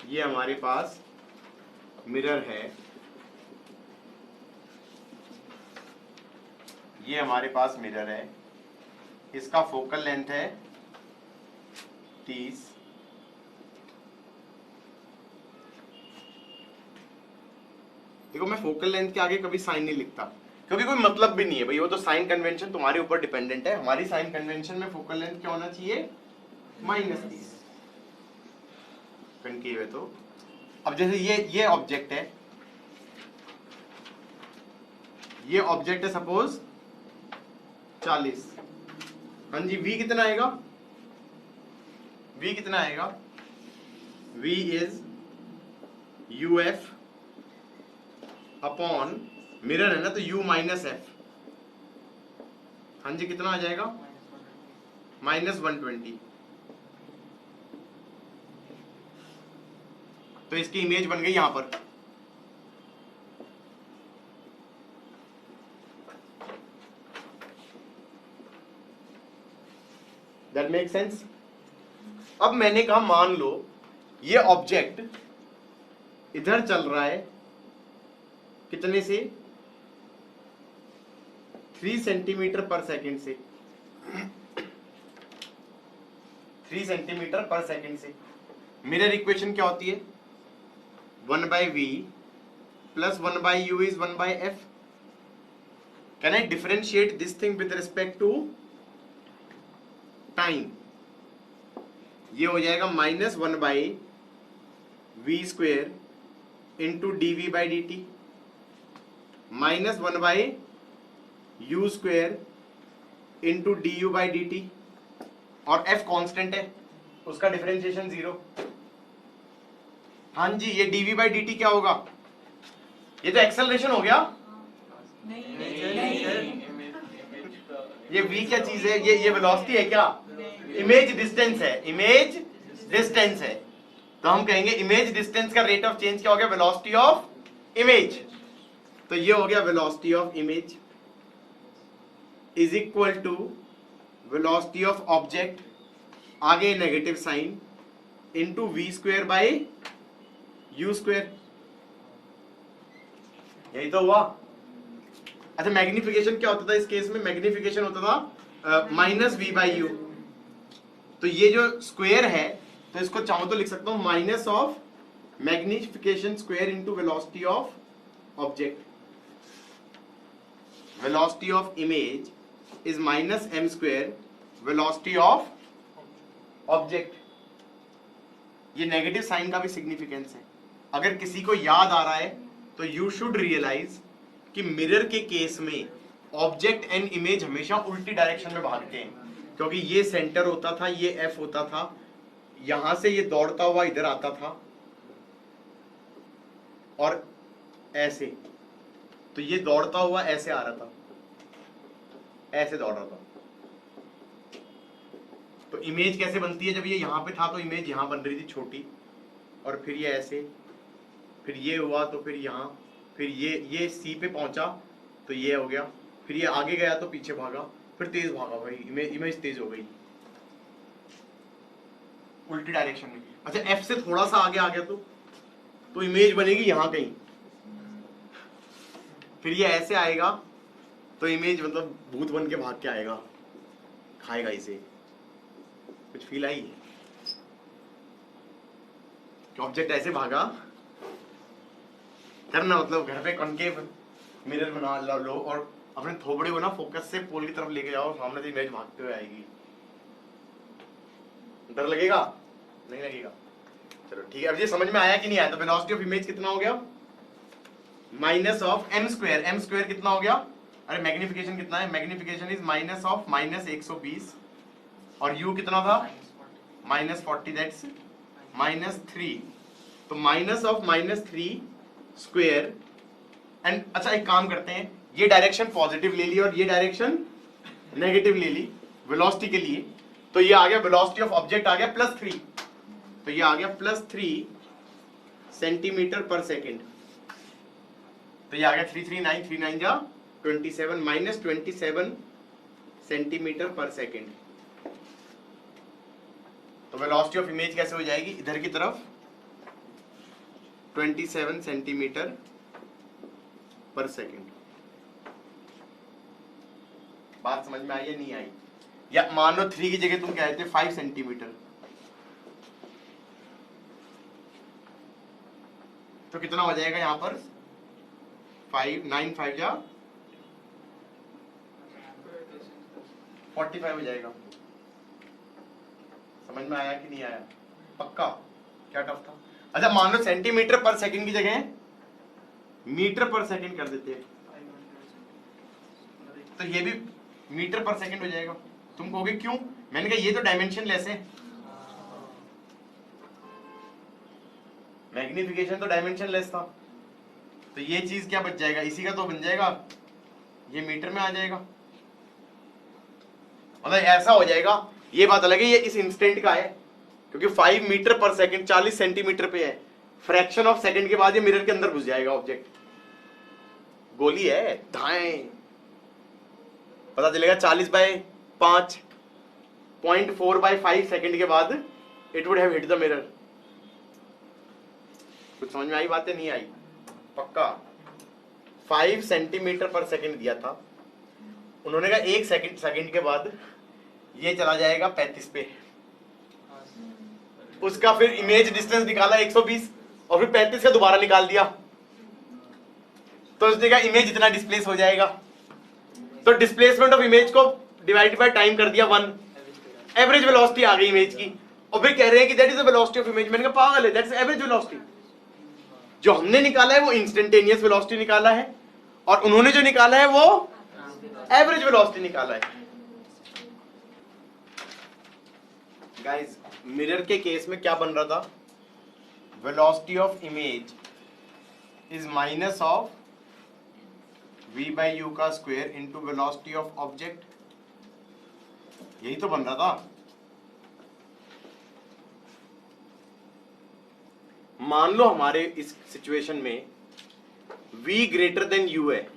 ये हमारे पास मिरर है, ये हमारे पास मिरर है, इसका फोकल लेंथ है 30, देखो मैं फोकल लेंथ के आगे कभी साइन नहीं लिखता क्योंकि कोई मतलब भी नहीं है भाई, वो तो साइन कन्वेंशन तुम्हारे ऊपर डिपेंडेंट है। हमारी साइन कन्वेंशन में फोकल लेंथ क्या होना चाहिए, -30 कनकेव है। तो अब जैसे ये ऑब्जेक्ट है, ये ऑब्जेक्ट है सपोज 40, हाँ जी, v कितना आएगा, v कितना आएगा, v is uf upon mirror है ना, तो u माइनस एफ, हाँ जी, कितना आ जाएगा -120। तो इसकी इमेज बन गई यहां पर। That make sense. अब मैंने कहा मान लो ये ऑब्जेक्ट इधर चल रहा है, कितने से, 3 सेंटीमीटर पर सेकंड से, 3 सेंटीमीटर पर सेकंड से। मिरर इक्वेशन क्या होती है, 1/v plus 1/u is 1/f। Can I differentiate this thing with respect to time, ये हो जाएगा -1/v square into dv/dt -1/u square into du/dt, और f कांस्टेंट है, उसका डिफरेंशिएशन 0। हाँ जी, ये dv/dt क्या होगा, ये तो एक्सेलरेशन हो गया। ये v क्या चीज है, ये वेलोसिटी है क्या, इमेज डिस्टेंस है, इमेज डिस्टेंस है। तो हम कहेंगे इमेज डिस्टेंस का रेट ऑफ चेंज क्या हो गया, वेलोसिटी ऑफ इमेज। तो ये हो गया velocity of image is equal to velocity of object, आगे negative sign, into v square by u square. यही तो हुआ। अच्छा, मैग्निफिकेशन क्या होता था इस केस में, मैग्निफिकेशन होता था -v/u। तो ये जो स्क्वेयर है, तो इसको चाहूं तो लिख सकता हूं minus of magnification square into velocity of object. Velocity of image is -m square velocity of object. ये नेगेटिव साइन का भी सिग्निफिकेंस है। अगर किसी को याद आ रहा है तो यू शुड रियलाइज कि मिरर के केस में ऑब्जेक्ट एंड इमेज हमेशा उल्टी डायरेक्शन में भागते हैं, क्योंकि ये सेंटर होता था, ये एफ होता था, यहां से ये दौड़ता हुआ इधर आता था और ऐसे, तो ये दौड़ता हुआ ऐसे आ रहा था, ऐसे दौड़ रहा था। तो इमेज कैसे बनती है, जब ये यहां पे था तो इमेज यहां बन रही थी छोटी, और फिर ये ऐसे, फिर ये हुआ तो फिर यहां, फिर ये सी पे पहुंचा तो ये हो गया, फिर ये आगे गया तो पीछे भागा, फिर तेज भागा भाई, इमेज तेज हो गई उल्टी डायरेक्शन में। अच्छा, एफ से थोड़ा सा आगे आ गया तो इमेज बनेगी यहां कहीं, फिर ये ऐसे आएगा तो इमेज मतलब भूत बन के भाग के आएगा, खाएगा इसे। कुछ फील आई कि ऑब्जेक्ट ऐसे भागा करना, मतलब घर पे कॉनकेव मिरर बना लो और अपने थोबड़े को ना फोकस से पोल की तरफ लेके जाओ, सामने से इमेज भागते हुए आएगी। डर लगेगा, नहीं लगेगा? चलो ठीक है, अब ये समझ में आया कि नहीं आया? तो वेलोसिटी ऑफ इमेज कितना हो गया, minus of m square. m square कितना हो गया, अरे मैग्निफिकेशन कितना है, मैग्निफिकेशन इज माइनस ऑफ -120, और u कितना था, -40, दैट्स -3। तो माइनस ऑफ -3 स्क्वायर एंड, अच्छा एक काम करते हैं, ये डायरेक्शन पॉजिटिव ले ली और ये डायरेक्शन नेगेटिव ले ली वेलोसिटी के लिए, तो ये आ गया वेलोसिटी ऑफ ऑब्जेक्ट आ गया +3, तो ये आ गया +3 सेंटीमीटर पर सेकेंड। तो ये आ गया 339, 39 जा 27, -27 सेंटीमीटर पर सेकेंड। तो वेलोसिटी ऑफ इमेज कैसे हो जाएगी, इधर की तरफ 27 सेंटीमीटर पर सेकेंड। बात समझ में आई या नहीं आई? या मान लो 3 की जगह तुम कह रहे थे 5 सेंटीमीटर, तो कितना हो जाएगा यहाँ पर? 5 9 5 जा 45 हो जाएगा। समझ में आया कि नहीं आया? पक्का? क्या टफ था? अच्छा मान लो सेंटीमीटर पर सेकंड की जगह मीटर पर सेकंड कर देते हैं, तो ये भी मीटर पर सेकंड हो जाएगा। तुम कहोगे क्यों? मैंने कहा ये तो डायमेंशन लेस है, मैग्निफिकेशन तो डायमेंशन लेस था, तो ये चीज क्या बच जाएगा? इसी का तो बन जाएगा, ये मीटर में आ जाएगा। मतलब ऐसा हो जाएगा। ये बात अलग है, ये इस इंस्टेंट का है, क्योंकि 5 मीटर पर सेकंड 40 सेंटीमीटर पे है। फ्रैक्शन ऑफ सेकंड के बाद ये मिरर के अंदर घुस जाएगा ऑब्जेक्ट। गोली है, धाएं पता चलेगा 40 बाय 5 0.4/5 सेकंड के बाद it would have hit the mirror. कुछ समझ में आई बातें? नहीं आई? पक्का? 5 सेंटीमीटर पर सेकंड दिया था, उन्होंने कहा 1 सेकंड के बाद ये चला जाएगा 35 पे। उसका फिर इमेज डिस्टेंस निकाला 120 और फिर 35 का दोबारा निकाल दिया, तो उसने कहा इमेज इतना डिस्प्लेस हो जाएगा। तो डिस्प्लेसमेंट ऑफ इमेज को डिवाइड बाय टाइम कर दिया 1, एवरेज वेलोसिटी आ गई इमेज की। और फिर कह रहे हैं कि that is the velocity of image. मैंने कहा पागल है, दैट्स एवरेज वेलोसिटी। जो हमने निकाला है वो इंस्टेंटेनियस वेलोसिटी निकाला है, और उन्होंने जो निकाला है वो एवरेज वेलोसिटी निकाला है। गाइस मिरर के केस में क्या बन रहा था? Velocity of image is minus of v/u का square into velocity of object. यही तो बन रहा था। मान लो हमारे इस सिचुएशन में v ग्रेटर देन u है,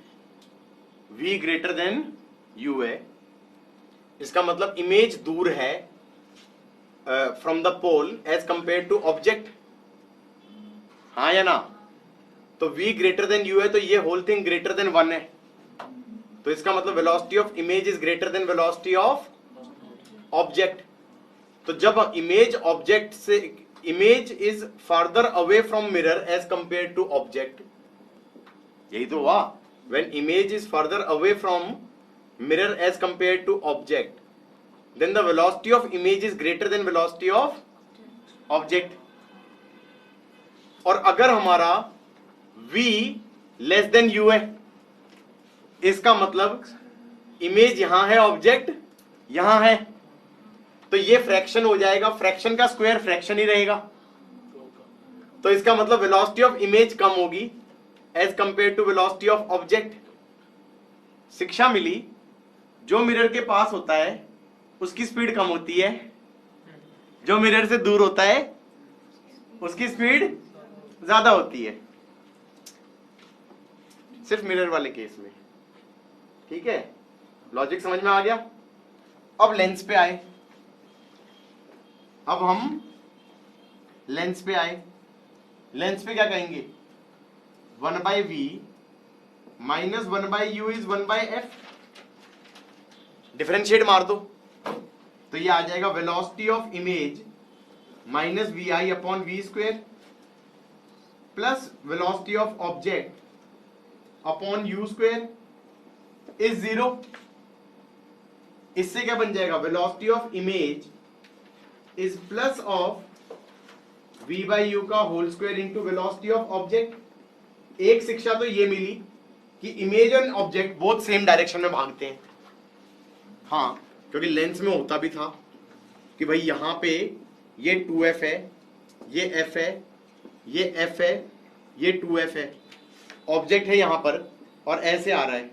v ग्रेटर देन u है, इसका मतलब इमेज दूर है from the pole as compare to object, हाँ या ना? तो v ग्रेटर देन u है, तो ये होल थिंग ग्रेटर देन 1 है, तो इसका मतलब velocity of image is greater than velocity of object. तो जब इमेज ऑब्जेक्ट से, image is further away from mirror as compare to object, यही तो हुआ। When image is further away from mirror as compare to object, then the velocity of image is greater than velocity of object। और अगर हमारा v less than u है, इसका मतलब image यहां है, ऑब्जेक्ट यहां है, तो ये फ्रैक्शन हो जाएगा, फ्रैक्शन का स्क्वायर फ्रैक्शन ही रहेगा, तो इसका मतलब वेलोसिटी ऑफ इमेज कम होगी as compare to velocity of object. शिक्षा मिली, जो मिरर के पास होता है उसकी स्पीड कम होती है, जो मिरर से दूर होता है उसकी स्पीड ज्यादा होती है, सिर्फ मिरर वाले केस में। ठीक है, लॉजिक समझ में आ गया? अब लेंस पे आए, अब हम लेंस पे आए। लेंस पे क्या कहेंगे? 1/v minus 1/u is 1/f। Differentiate मार दो तो ये आ जाएगा velocity of image minus vi upon v square plus velocity of object upon u square is 0। इससे क्या बन जाएगा? Velocity of image is plus of v/u का whole square into velocity of object. एक शिक्षा तो ये मिली कि image and object both same direction में भागते हैं। हाँ, क्योंकि लेंस में होता भी था कि भाई यहां पे ये 2f है, ये f है, ये f है, ये 2f है, ऑब्जेक्ट है यहां पर और ऐसे आ रहा है,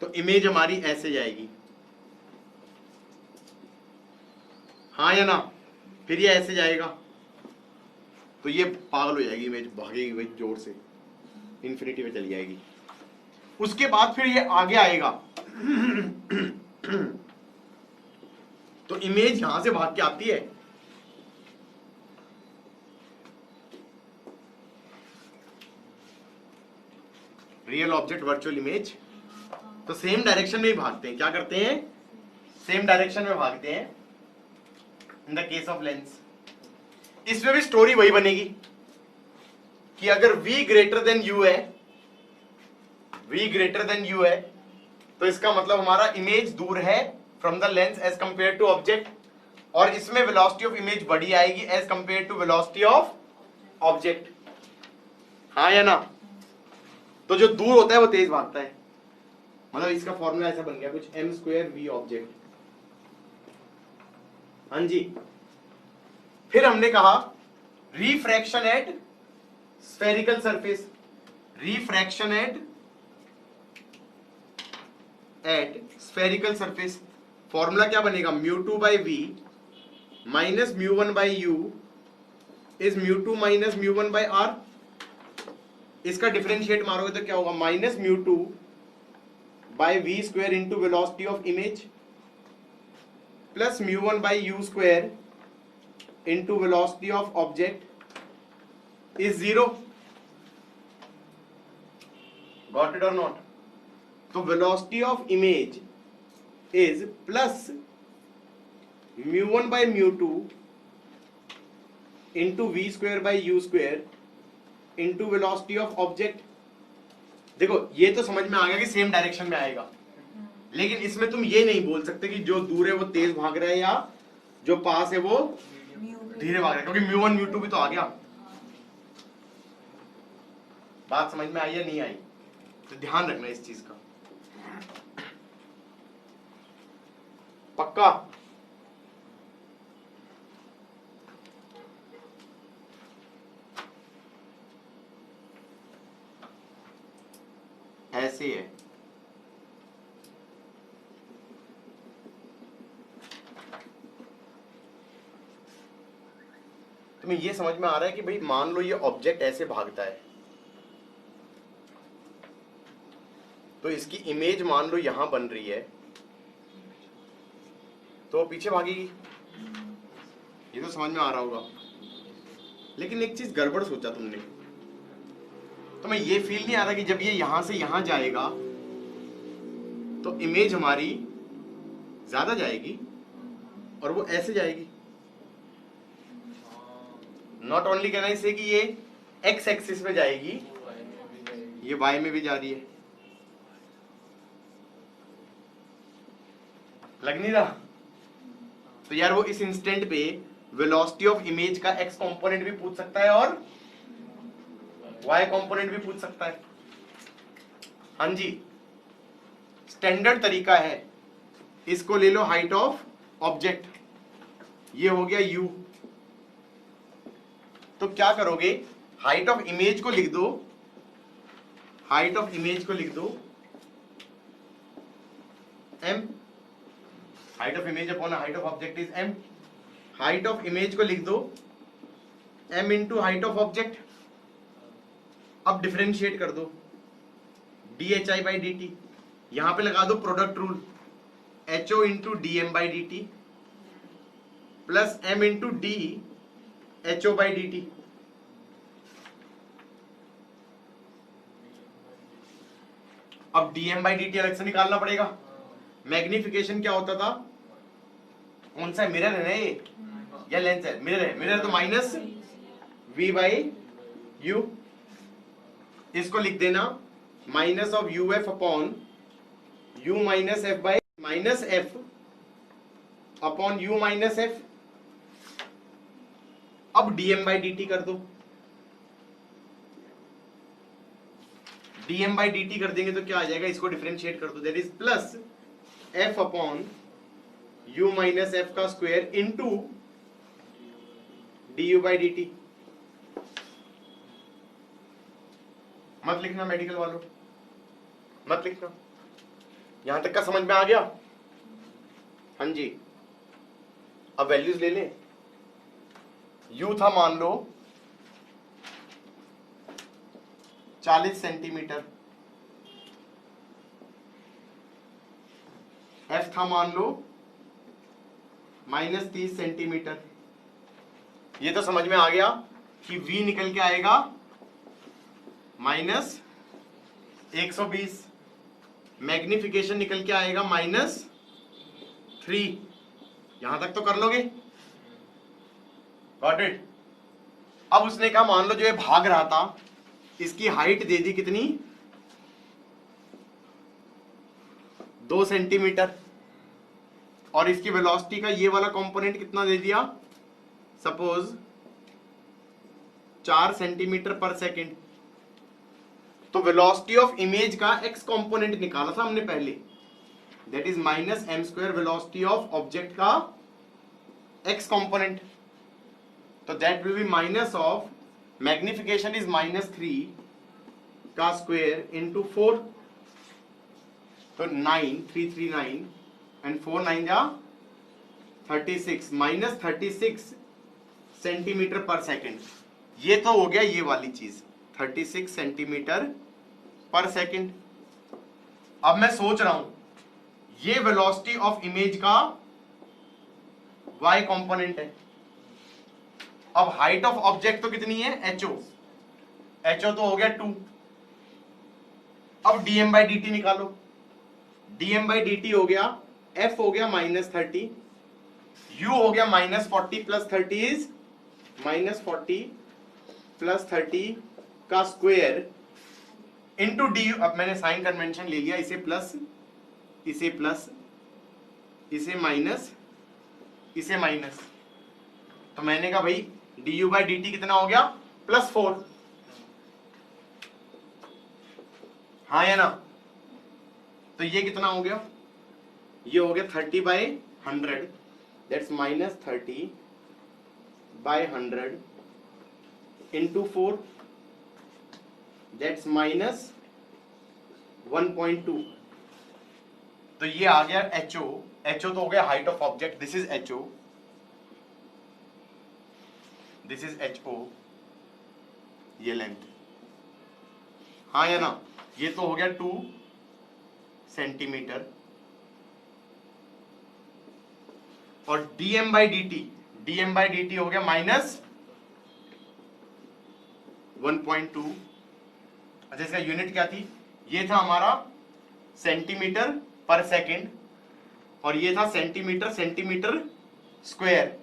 तो इमेज हमारी ऐसे जाएगी, हाँ या ना? फिर ये ऐसे जाएगा तो ये पागल हो जाएगी इमेज, भागेगी भाई जोर से, इन्फिनिटी में चली जाएगी। उसके बाद फिर ये आगे आएगा तो इमेज यहां से भाग के आती है, रियल ऑब्जेक्ट वर्चुअल इमेज, तो सेम डायरेक्शन में ही भागते हैं। क्या करते हैं? सेम डायरेक्शन में भागते हैं in the case of lens. इसमें भी स्टोरी वही बनेगी कि अगर v ग्रेटर देन u है, v ग्रेटर देन u है, तो इसका मतलब हमारा इमेज दूर है from the lens as compare to object, और इसमें वेलोसिटी ऑफ इमेज बड़ी आएगी as compare to velocity of object. हाँ या ना? तो जो दूर होता है वो तेज भागता है। मतलब इसका फॉर्मूला ऐसा बन गया कुछ m² v ऑब्जेक्ट। हाँ जी। फिर हमने कहा refraction at spherical surface, refraction at spherical surface. Formula क्या बनेगा? μ2 by v minus μ1 by u is μ2 minus μ1 by r। इसका डिफरेंशिएट मारोगे तो क्या होगा? Minus μ2 by V square into velocity of image plus μ1 by u square into velocity of object is 0। Got it और not? तो velocity of image is plus μ1 by μ2 into V square by u square into velocity of object. देखो ये तो समझ में आ गया कि same direction में आएगा, लेकिन इसमें तुम ये नहीं बोल सकते कि जो दूर है वो तेज भाग रहा है या जो पास है वो धीरे भाग रहा है, क्योंकि μ1 μ2 भी तो आ गया। बात समझ में आई या नहीं आई? तो ध्यान रखना इस चीज का। पक्का? ऐसे है। तुम्हें ये समझ में आ रहा है कि भाई मान लो ये ऑब्जेक्ट ऐसे भागता है, तो इसकी इमेज मान लो यहां बन रही है, तो वो पीछे भागेगी। ये तो समझ में आ रहा होगा। लेकिन एक चीज गड़बड़ सोचा तुमने। तुम्हें ये फील नहीं आ रहा कि जब ये यहां से यहां जाएगा तो इमेज हमारी ज्यादा जाएगी और वो ऐसे जाएगी। नॉट ओनली कहना इसे कि ये एक्स एक्सिस में जाएगी, ये वाई में भी जा रही है। लग नहीं रहा? तो यार वो इस इंस्टेंट पे वेलोसिटी ऑफ इमेज का एक्स कंपोनेंट भी पूछ सकता है और वाई कंपोनेंट भी पूछ सकता है। हाँ जी, स्टैंडर्ड तरीका है। इसको ले लो हाइट ऑफ ऑब्जेक्ट, ये हो गया u। तो क्या करोगे? हाइट ऑफ इमेज को लिख दो, हाइट ऑफ इमेज को लिख दो m, height of image upon height of object is m। Height of image को लिख दो m into height of object. अब डिफरेंशिएट कर दो dhi बाई dt। यहां पे लगा दो product rule, ho into dm by dt plus m into d ho by dt। अब dm बाई dt अलग से निकालना पड़ेगा। मैग्निफिकेशन क्या होता था? कौन सा मिरर है ना ये या लेंस है? मिरर है। मिरर तो माइनस v बाई u। इसको लिख देना minus of u F upon u minus F by minus f upon u minus F. अब dm बाई dt कर दो। dm बाई dt कर देंगे तो क्या आ जाएगा? इसको डिफरेंशिएट कर दो, that is plus f upon u minus F का square into du by dt। मत लिखना मेडिकल वालों, मत लिखना। यहां तक का समझ में आ गया? हाँ जी। अब वैल्यूज ले लें। u था मान लो 40 सेंटीमीटर, f था मान लो माइनस 30 सेंटीमीटर। ये तो समझ में आ गया कि v निकल के आएगा माइनस 120, मैग्निफिकेशन निकल के आएगा -3। यहां तक तो कर लोगे, गॉट इट। अब उसने कहा मान लो जो ये भाग रहा था इसकी हाइट दे दी कितनी, 2 सेंटीमीटर, और इसकी वेलोसिटी का ये वाला कंपोनेंट कितना दे दिया, सपोज 4 सेंटीमीटर पर सेकेंड। तो वेलोसिटी ऑफ इमेज का x कंपोनेंट निकाला था हमने पहले, that is -m², velocity of object का x कंपोनेंट। तो that will B minus of, magnification is -3 का स्क्वायर इंटू 4, तो 9, 339 एंड 4 9 जा 36, -36 सेंटीमीटर पर सेकेंड। ये तो हो गया ये वाली चीज, 36 सेंटीमीटर पर सेकेंड। अब मैं सोच रहा हूं ये वेलोसिटी ऑफ इमेज का y कंपोनेंट है। अब हाइट ऑफ ऑब्जेक्ट तो कितनी है, ho तो हो गया 2। अब dm/dt निकालो, dm/dt हो गया, f हो गया -30, u हो गया -40 प्लस 30 इज -40 प्लस 30 का स्क्वायर इंटू डी। अब मैंने साइन कन्वेंशन ले लिया, इसे प्लस, इसे प्लस, इसे माइनस, इसे माइनस। तो मैंने कहा भाई du/dt कितना हो गया, +4। हाँ या ना। तो ये कितना हो गया, ये हो गया 30/100, दैट्स -30/100 इंटू 4, दैट्स -1.2। तो ये आ गया ho तो हो गया height of object, this is ho, this is ho, ये लेंथ। हाँ या ना। ये तो हो गया 2 सेंटीमीटर, और dm/dt हो गया -1.2। अच्छा, इसका यूनिट क्या थी, ये था हमारा सेंटीमीटर पर सेकेंड, और ये था सेंटीमीटर स्क्वायर।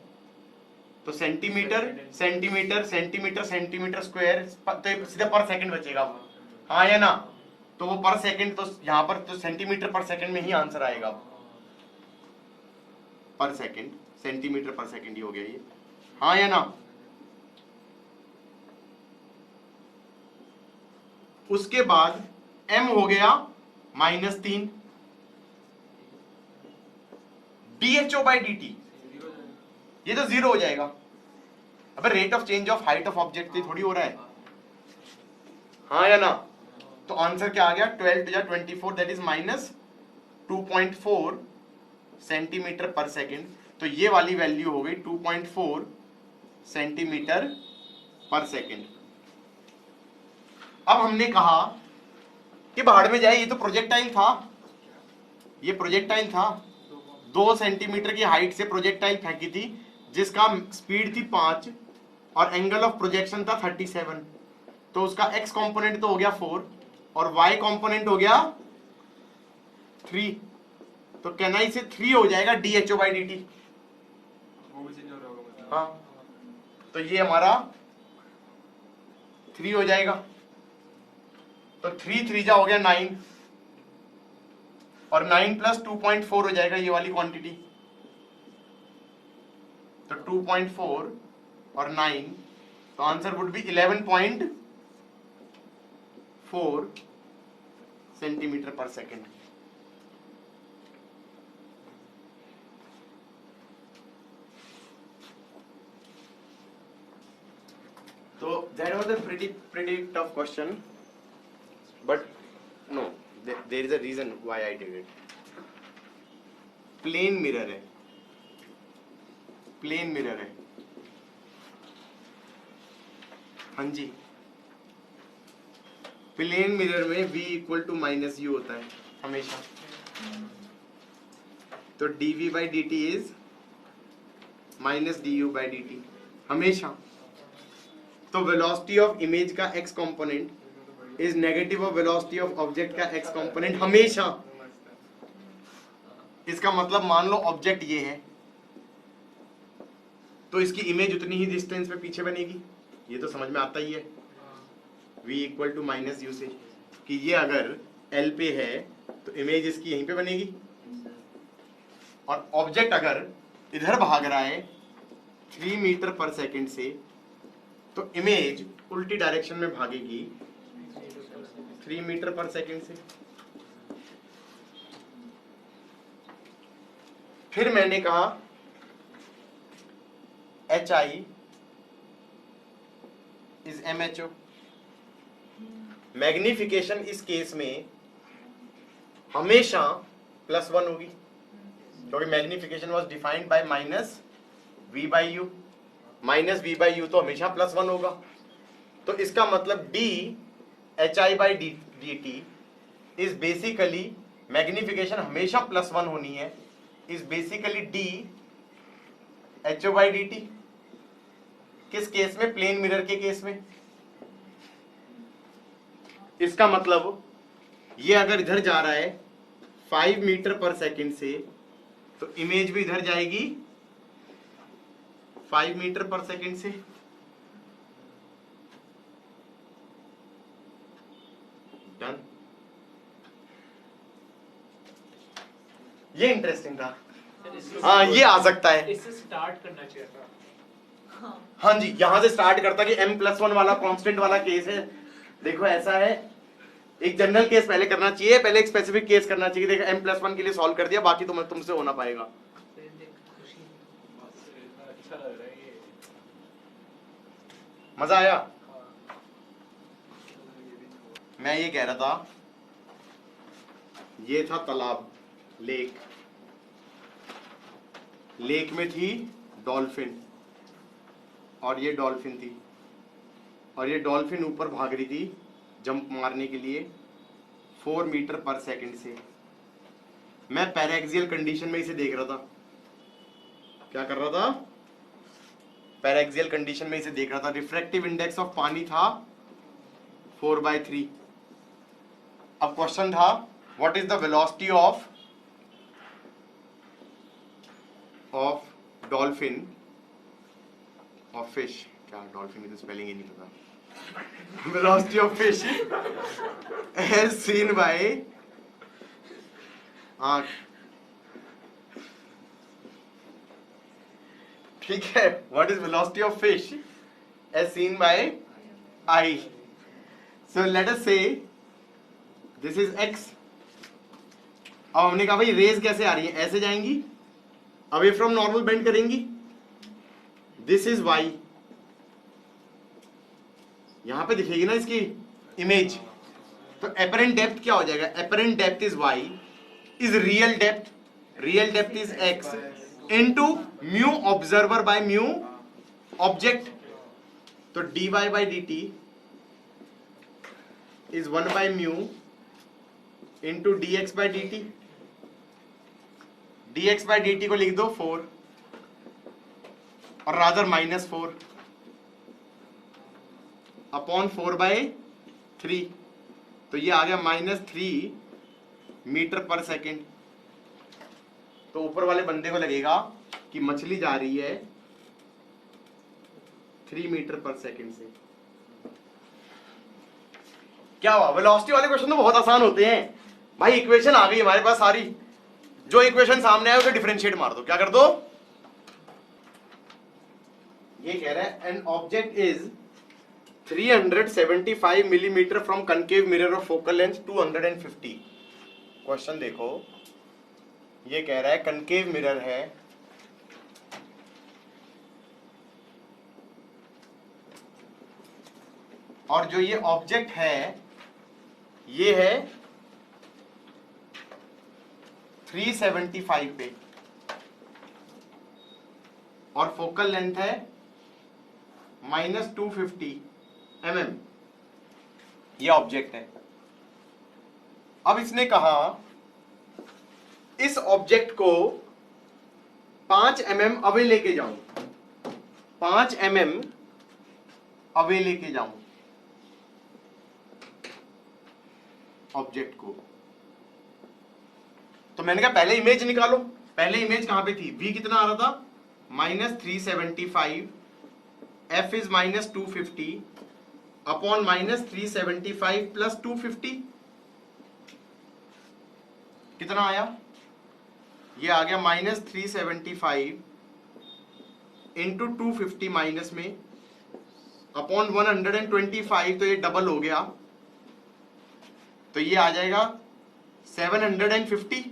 तो सेंटीमीटर स्क्वायर, तो सीधा पर सेकेंड बचेगा। हाँ या ना। तो वो पर सेकेंड, तो यहां पर तो सेंटीमीटर पर सेकेंड में ही आंसर आएगा, पर सेकेंड, सेंटीमीटर पर सेकेंड ही हो गया ये। हाँ या ना। उसके बाद m हो गया -3, dho/dt ये तो 0 हो जाएगा। अबे rate of change of height of object थोड़ी हो रहा है। हाँ या ना। तो आंसर क्या आ गया, 12 to 24, दैट इज -2.4 सेंटीमीटर पर सेकेंड। तो ये वाली वैल्यू हो गई 2.4 सेंटीमीटर पर सेकेंड। अब हमने कहा कि भाड़ में जाए, ये तो प्रोजेक्टाइल था, ये प्रोजेक्टाइल था, 2 सेंटीमीटर की हाइट से प्रोजेक्टाइल फेंकी थी, जिसका स्पीड थी 5 और एंगल ऑफ प्रोजेक्शन था 37। तो उसका x कंपोनेंट तो हो गया 4 और y कंपोनेंट हो गया 3। तो कहना इसे 3 हो जाएगा dho/dt। हाँ, तो ये हमारा 3 हो जाएगा। तो 3 3 जा हो गया 9, और 9 + 2.4 हो जाएगा ये वाली क्वांटिटी। तो 2.4 और 9, तो आंसर वुड बी 11.4 सेंटीमीटर पर second. So that was a pretty tough question, but no, there is a reason why I did it. Plane mirror है, प्लेन मिरर है। हाँ जी, प्लेन मिरर में v = -u होता है हमेशा। तो dv/dt इज -du/dt हमेशा। तो वेलोसिटी ऑफ इमेज का x component is negative of velocity of object का एक्स कंपोनेंट हमेशा। इसका मतलब मान लो ऑब्जेक्ट ये है, तो इसकी इमेज उतनी ही डिस्टेंस पे पीछे बनेगी। ये तो समझ में आता ही है, v equal to minus u से, कि ये अगर L पे है तो इमेज इसकी यहीं पे बनेगी, और ऑब्जेक्ट अगर इधर भाग रहा है 3 मीटर पर सेकंड से, तो इमेज उल्टी डायरेक्शन में भागेगी 3 मीटर पर सेकंड से। फिर मैंने कहा HI इज MHO। मैग्निफिकेशन इस केस में हमेशा +1 होगी, क्योंकि magnification was defined by minus V by you. Minus V by you तो हमेशा +1 होगा। तो इसका मतलब D HI by DT is basically, magnification हमेशा +1 होनी है, is basically D HO by DT। किस केस में? प्लेन मिरर के केस में। इसका मतलब ये अगर इधर जा रहा है 5 मीटर पर सेकंड से, तो इमेज भी इधर जाएगी 5 मीटर पर सेकंड से। डन। ये इंटरेस्टिंग था। हाँ, ये आ सकता है। इससे स्टार्ट करना चाहिए था। हाँ जी, यहां से स्टार्ट करता कि m+1 वाला कांस्टेंट वाला केस है। देखो ऐसा है, एक जनरल केस पहले करना चाहिए, पहले एक स्पेसिफिक केस करना चाहिए। देखो m+1 के लिए सॉल्व कर दिया, बाकी तो तुमसे होना पाएगा। अच्छा लग रहा है ये। मजा आया? मैं ये कह रहा था, ये था तालाब, लेक। लेक में थी डॉल्फिन, और ये डॉल्फिन थी, और ये डॉल्फिन ऊपर भाग रही थी जंप मारने के लिए 4 मीटर पर सेकंड से। मैं पैराक्सियल कंडीशन में इसे देख रहा था। क्या कर रहा था? पैराक्सियल कंडीशन में इसे देख रहा था। रिफ्रैक्टिव इंडेक्स ऑफ पानी था 4/3। अब क्वेश्चन था, what is the velocity of dolphin of fish. क्या डॉल्फिन की तो स्पेलिंग ही नहीं पता। Velocity of fish as seen by आंख। ठीक है, what is velocity of fish as seen by eye. So let us say this is x। अब हमने कहा भाई रेज कैसे आ रही है, ऐसे जाएंगी, अवे फ्रॉम नॉर्मल बेंड करेंगी। दिस इज y, यहां पे दिखेगी ना इसकी इमेज। तो एपरेंट डेप्थ क्या हो जाएगा? एपरेंट डेप्थ इज y इज real depth, real depth is x into mu observer by mu object. तो dy by dt is 1 by mu into dx by dt। dx by dt को लिख दो 4, और rather -4 upon 4/3। तो ये आ गया -3 मीटर पर सेकंड। तो ऊपर वाले बंदे को लगेगा कि मछली जा रही है 3 मीटर पर सेकंड से। क्या हुआ? वेलोसिटी वाले क्वेश्चन तो बहुत आसान होते हैं भाई। इक्वेशन आ गई हमारे पास सारी, जो इक्वेशन सामने आए उसे डिफरेंशिएट मार दो। क्या कर दो? ये कह रहा है an object is 375 millimetre from concave mirror of focal length 250। Question देखो, ये कह रहा है कनकेव मिरर है, और जो ये ऑब्जेक्ट है ये है 375 पे, और फोकल लेंथ है -250 mm। ये ऑब्जेक्ट है। अब इसने कहा इस ऑब्जेक्ट को 5 mm अवे लेके जाऊं, 5 mm अवे लेके जाऊं। ऑब्जेक्ट को। तो मैंने कहा पहले इमेज निकालो। पहले इमेज कहां पे थी? v कितना आ रहा था? -375, f इज -250 अपॉन -375 प्लस 250 कितना आया? ये आ गया -375 इंटू 250 माइनस में अपॉन 125, तो ये डबल हो गया, तो ये आ जाएगा 750।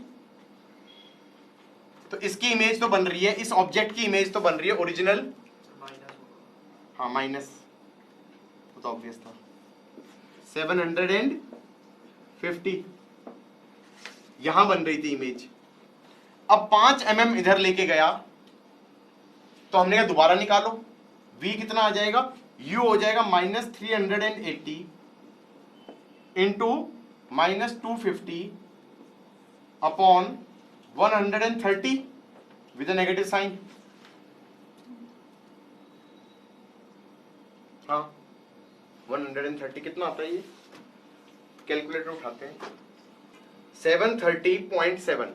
तो इसकी इमेज तो बन रही है, इस ऑब्जेक्ट की इमेज तो बन रही है ओरिजिनल, हाँ माइनस, वो तो ऑब्वियस था, 750 यहां बन रही थी इमेज। अब 5 mm इधर लेके गया, तो हमने कहा दोबारा निकालो, v कितना आ जाएगा? u हो जाएगा -380 into -250 upon 130 with negative sign. हाँ 130 कितना आता है ये? कैलकुलेटर उठाते हैं। 730.7,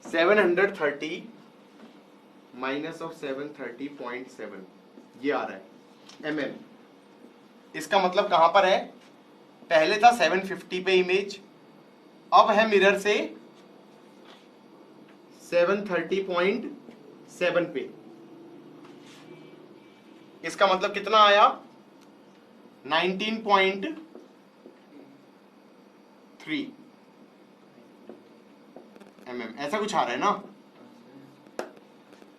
730 माइनस ऑफ 730.7 ये आ रहा है mm। इसका मतलब कहां पर है? पहले था 750 पे इमेज, अब है मिरर से 730.7 पे। इसका मतलब कितना आया? 19.3 mm, ऐसा कुछ आ रहा है ना।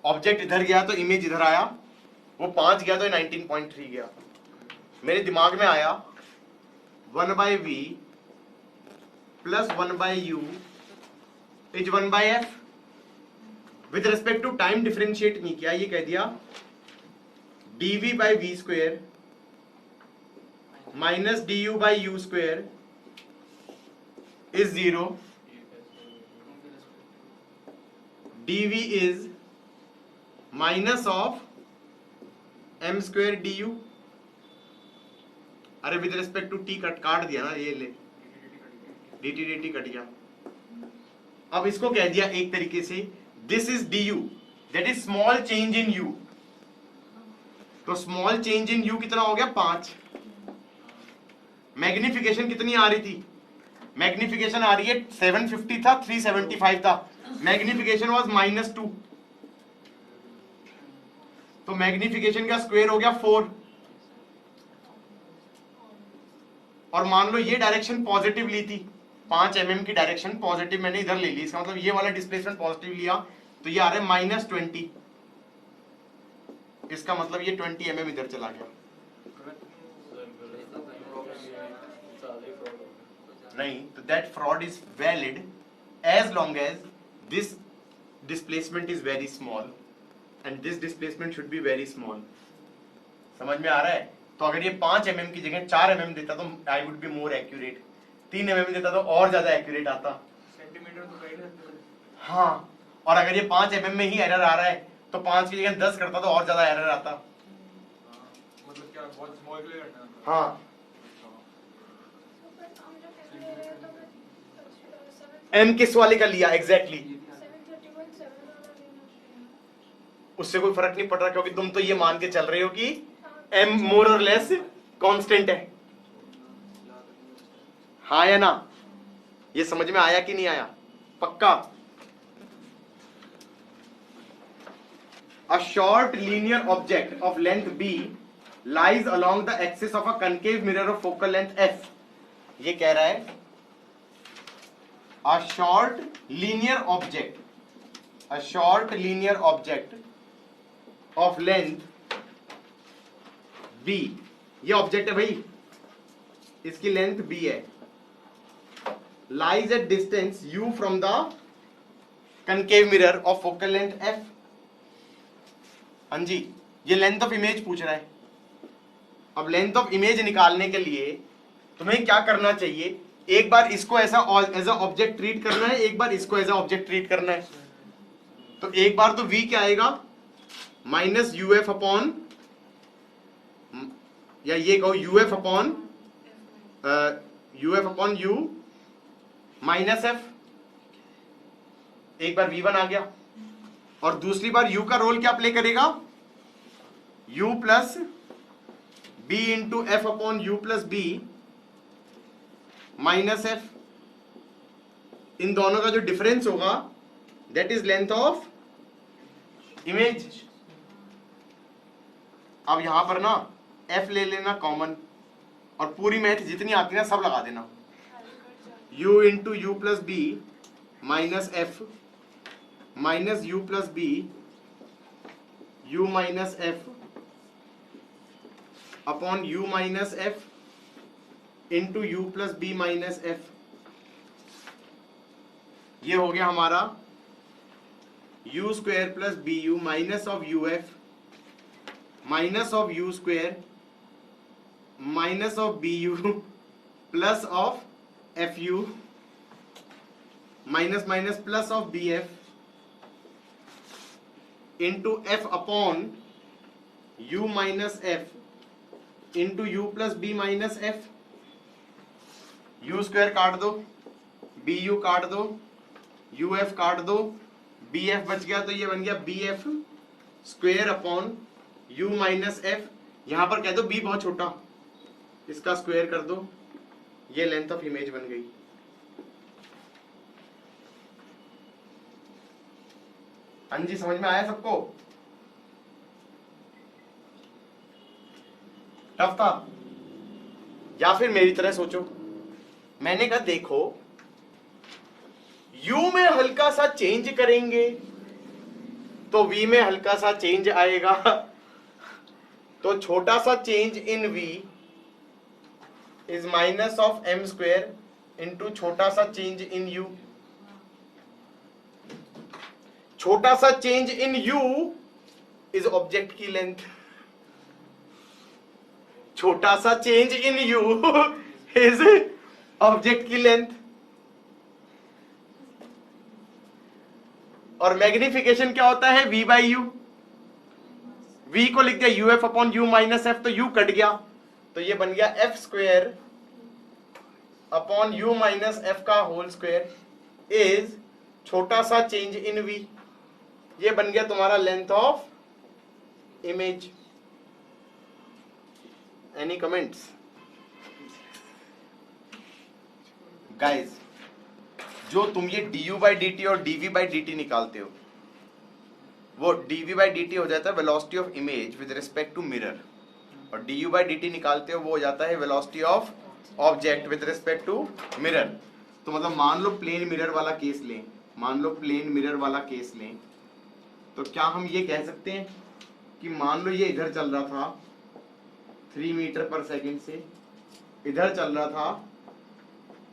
ऑब्जेक्ट इधर गया तो इमेज इधर आया, वो 5 गया तो 19.3 गया। मेरे दिमाग में आया 1/v plus 1/u is 1/f। With respect to time differentiate नहीं किया, ये कह दिया dv/v² minus du/u² is 0, dv is minus of m² du। अरे विद रिस्पेक्ट टू t काट दिया ना, ये ले dt कट गया। अब इसको कह दिया एक तरीके से this is du, that is small change in u। तो स्मॉल चेंज इन u कितना हो गया? 5। मैग्निफिकेशन कितनी आ रही थी? मैग्निफिकेशन आ रही है 750 था, 375 था, मैग्निफिकेशन वाज -2, तो मैग्निफिकेशन का स्क्वायर हो गया 4। और मान लो ये डायरेक्शन पॉजिटिव ली थी, 5 mm की डायरेक्शन पॉजिटिव मैंने इधर ले ली, इसका मतलब ये वाला डिस्प्लेसमेंट पॉजिटिव लिया, तो ये आ रहा है -20। इसका मतलब ये 20 mm इधर चला गया। नहीं, तो that fraud is valid as long as this displacement is very small and this displacement should be very small. समझ में आ रहा है? तो अगर ये 5 mm की जगह 4 mm देता तो I would be more accurate, 3 mm देता तो और ज्यादा एक्यूरेट आता। सेंटीमीटर तो कहीं ना। हाँ, और अगर ये 5 mm में ही एरर आ रहा है तो 5 की जगह 10 करता तो और ज्यादा एरर आता। मतलब क्या बहुत स्मॉल के लिए करना है? हाँ, m किस वाले का लिया एग्जैक्टली? उससे कोई फर्क नहीं पड़ रहा, क्योंकि तुम तो ये मान के चल रहे हो कि m मोर और लेस कांस्टेंट है। हाँ या ना? ये समझ में आया कि नहीं आया? पक्का? A short linear object of length b lies along the axis of a concave mirror of focal length f। ये कह रहा है a short linear object of length b, ये ऑब्जेक्ट है भाई, इसकी लेंथ b है, lies at distance u from the concave mirror of focal length f। हाँ जी, ये लेंथ ऑफ इमेज पूछ रहा है। अब लेंथ ऑफ इमेज निकालने के लिए तुम्हें क्या करना चाहिए? एक बार इसको ऐसा एज अ ऑब्जेक्ट ट्रीट करना है, एक बार इसको एज अ ऑब्जेक्ट ट्रीट करना है। तो एक बार तो v क्या आएगा? -uf अपॉन, या ये कहो uf upon u minus F, एक बार v1 आ गया, और दूसरी बार u का रोल क्या प्ले करेगा, u plus b into F upon u plus B minus F. इन दोनों का जो डिफरेंस होगा that is length of image. अब यहां पर ना f ले लेना कॉमन, और पूरी मैथ जितनी आती है ना सब लगा देना, u into u plus B minus f minus u plus b u minus f upon u minus f into u plus B minus f. ये हो गया हमारा u square plus b u minus of u f minus of u square minus of b u plus of f u minus minus plus of b f into F upon u minus f into u plus B minus F. You square काट दो, B you काट दो, U F काट दो, B F बच गया, तो ये बन गया b f square upon u minus f. यहां पर कह दो बी बहुत छोटा, इसका स्क्वायर कर दो, ये लेंथ ऑफ इमेज बन गई। हाँ जी, समझ में आया सबको? टफ था? या फिर मेरी तरह सोचो, मैंने कहा देखो u में हल्का सा चेंज करेंगे तो v में हल्का सा चेंज आएगा, तो छोटा सा change in v is minus of m square into छोटा सा चेंज इन u। छोटा सा change in u is object की लेंथ, छोटा सा change in u is object की लेंथ। और मैग्निफिकेशन क्या होता है, v बाई यू। v को लिख दिया U F upon u minus F, तो u कट गया, तो ये बन गया F square upon u minus F का होल स्क्वायर इज छोटा सा चेंज इन v। ये बन गया तुम्हारा length of image. Any comments guys? जो तुम ये du बाई डी टी और dv बाई डी टी निकालते हो, वो dv बाई डी टी हो जाता है velocity of image with respect to mirror, और du बाई डी टी निकालते हो वो हो जाता है velocity of object with respect to mirror. तो मतलब मान लो प्लेन मिरर वाला केस लें, मान लो प्लेन मिरर वाला केस लें, तो क्या हम ये कह सकते हैं कि मान लो ये इधर चल रहा था 3 मीटर पर सेकंड से, इधर चल रहा था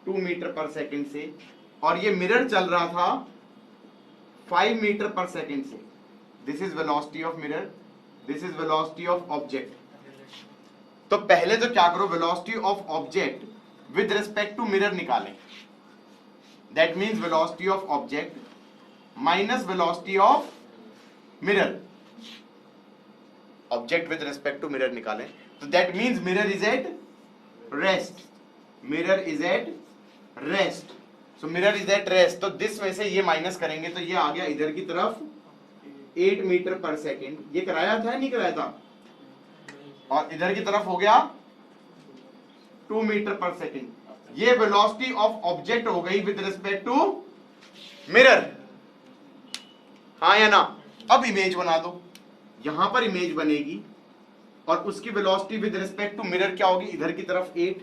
2 मीटर पर सेकंड से, और ये मिरर चल रहा था 5 मीटर पर सेकंड से। This is velocity of mirror, this is velocity of object. तो पहले तो क्या करो, velocity of object with respect to mirror निकालें। That means velocity of object minus velocity of mirror, object with respect to mirror निकालें, तो that means mirror is at rest, mirror is at rest, so mirror is at rest. तो this में से ये minus करेंगे तो ये आ गया इधर की तरफ 8 मीटर पर सेकेंड, ये कराया था नहीं कराया था, और इधर की तरफ हो गया 2 मीटर पर सेकेंड। ये वेलोसिटी ऑफ ऑब्जेक्ट हो गई विद रिस्पेक्ट टू मिरर, हाँ या ना? अब इमेज बना दो, यहां पर इमेज बनेगी और उसकी velocity with respect to mirror क्या होगी, इधर की तरफ 8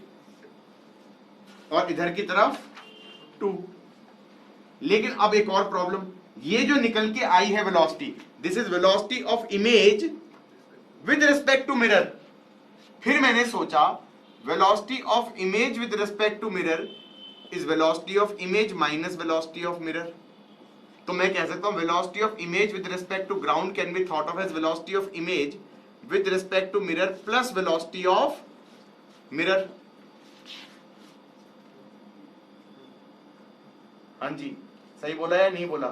और इधर की तरफ 2। लेकिन अब एक और प्रॉब्लम, ये जो निकल के आई है velocity, this is velocity of image with respect to mirror. फिर मैंने सोचा velocity of image with respect to mirror is velocity of image minus velocity of mirror. तो मैं कह सकता हूं velocity of image with respect to ground can be thought of as velocity of image with respect to mirror plus velocity of mirror. हाँ जी, सही बोला या नहीं बोला?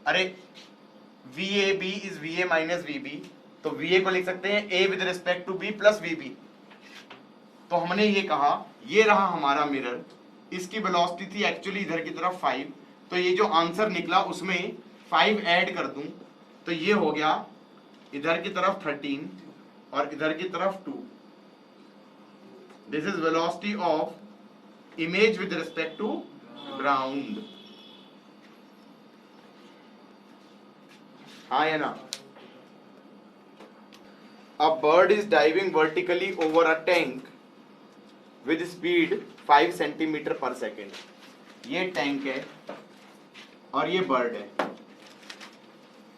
अरे VAB is VA minus VB, तो VA को लिख सकते हैं A with respect to B plus VB। तो हमने ये कहा, ये रहा हमारा मिरर, इसकी वेलोसिटी थी एक्चुअली इधर की तरफ 5, तो ये जो आंसर निकला उसमें 5 ऐड कर दूं तो ये हो गया इधर की तरफ 13 और इधर की तरफ 2. This is velocity of image with respect to ground. हाँ या ना? A bird is diving vertically over a tank with speed 5 centimetre पर सेकेंड. ये टैंक है और ये बर्ड है.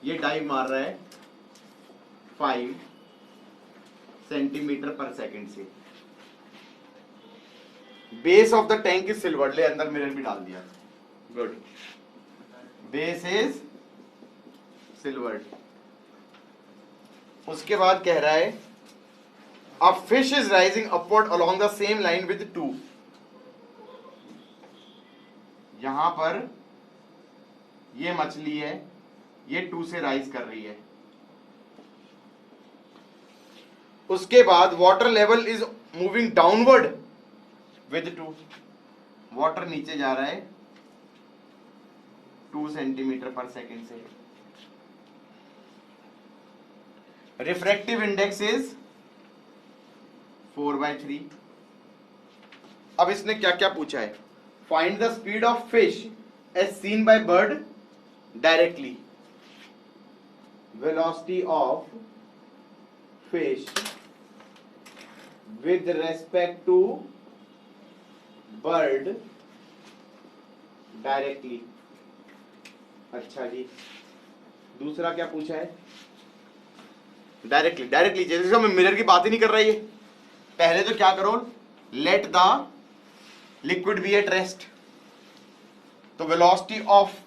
ये डाइव मार रहा है 5 सेंटीमीटर पर सेकेंड से. Base of the tank is silver. ले अंदर मिरर भी डाल दिया. गुड. Base is silver. उसके बाद कह रहा है a fish is rising upward along the same line with 2. यहां पर ये मछली है, ये 2 से राइज कर रही है. उसके बाद water level is moving downward with 2. Water नीचे जा रहा है 2 सेंटीमीटर पर सेकेंड से. Refractive index is 4/3. अब इसने क्या क्या पूछा है? Find the speed of fish as seen by bird directly. Velocity of fish with respect to bird directly. अच्छा जी. दूसरा क्या पूछा है? डायरेक्टली. डायरेक्टली जैसे मैं मिरर की बात ही नहीं कर रहा. ये पहले तो क्या करो, let the liquid be at rest. तो वेलोसिटी ऑफ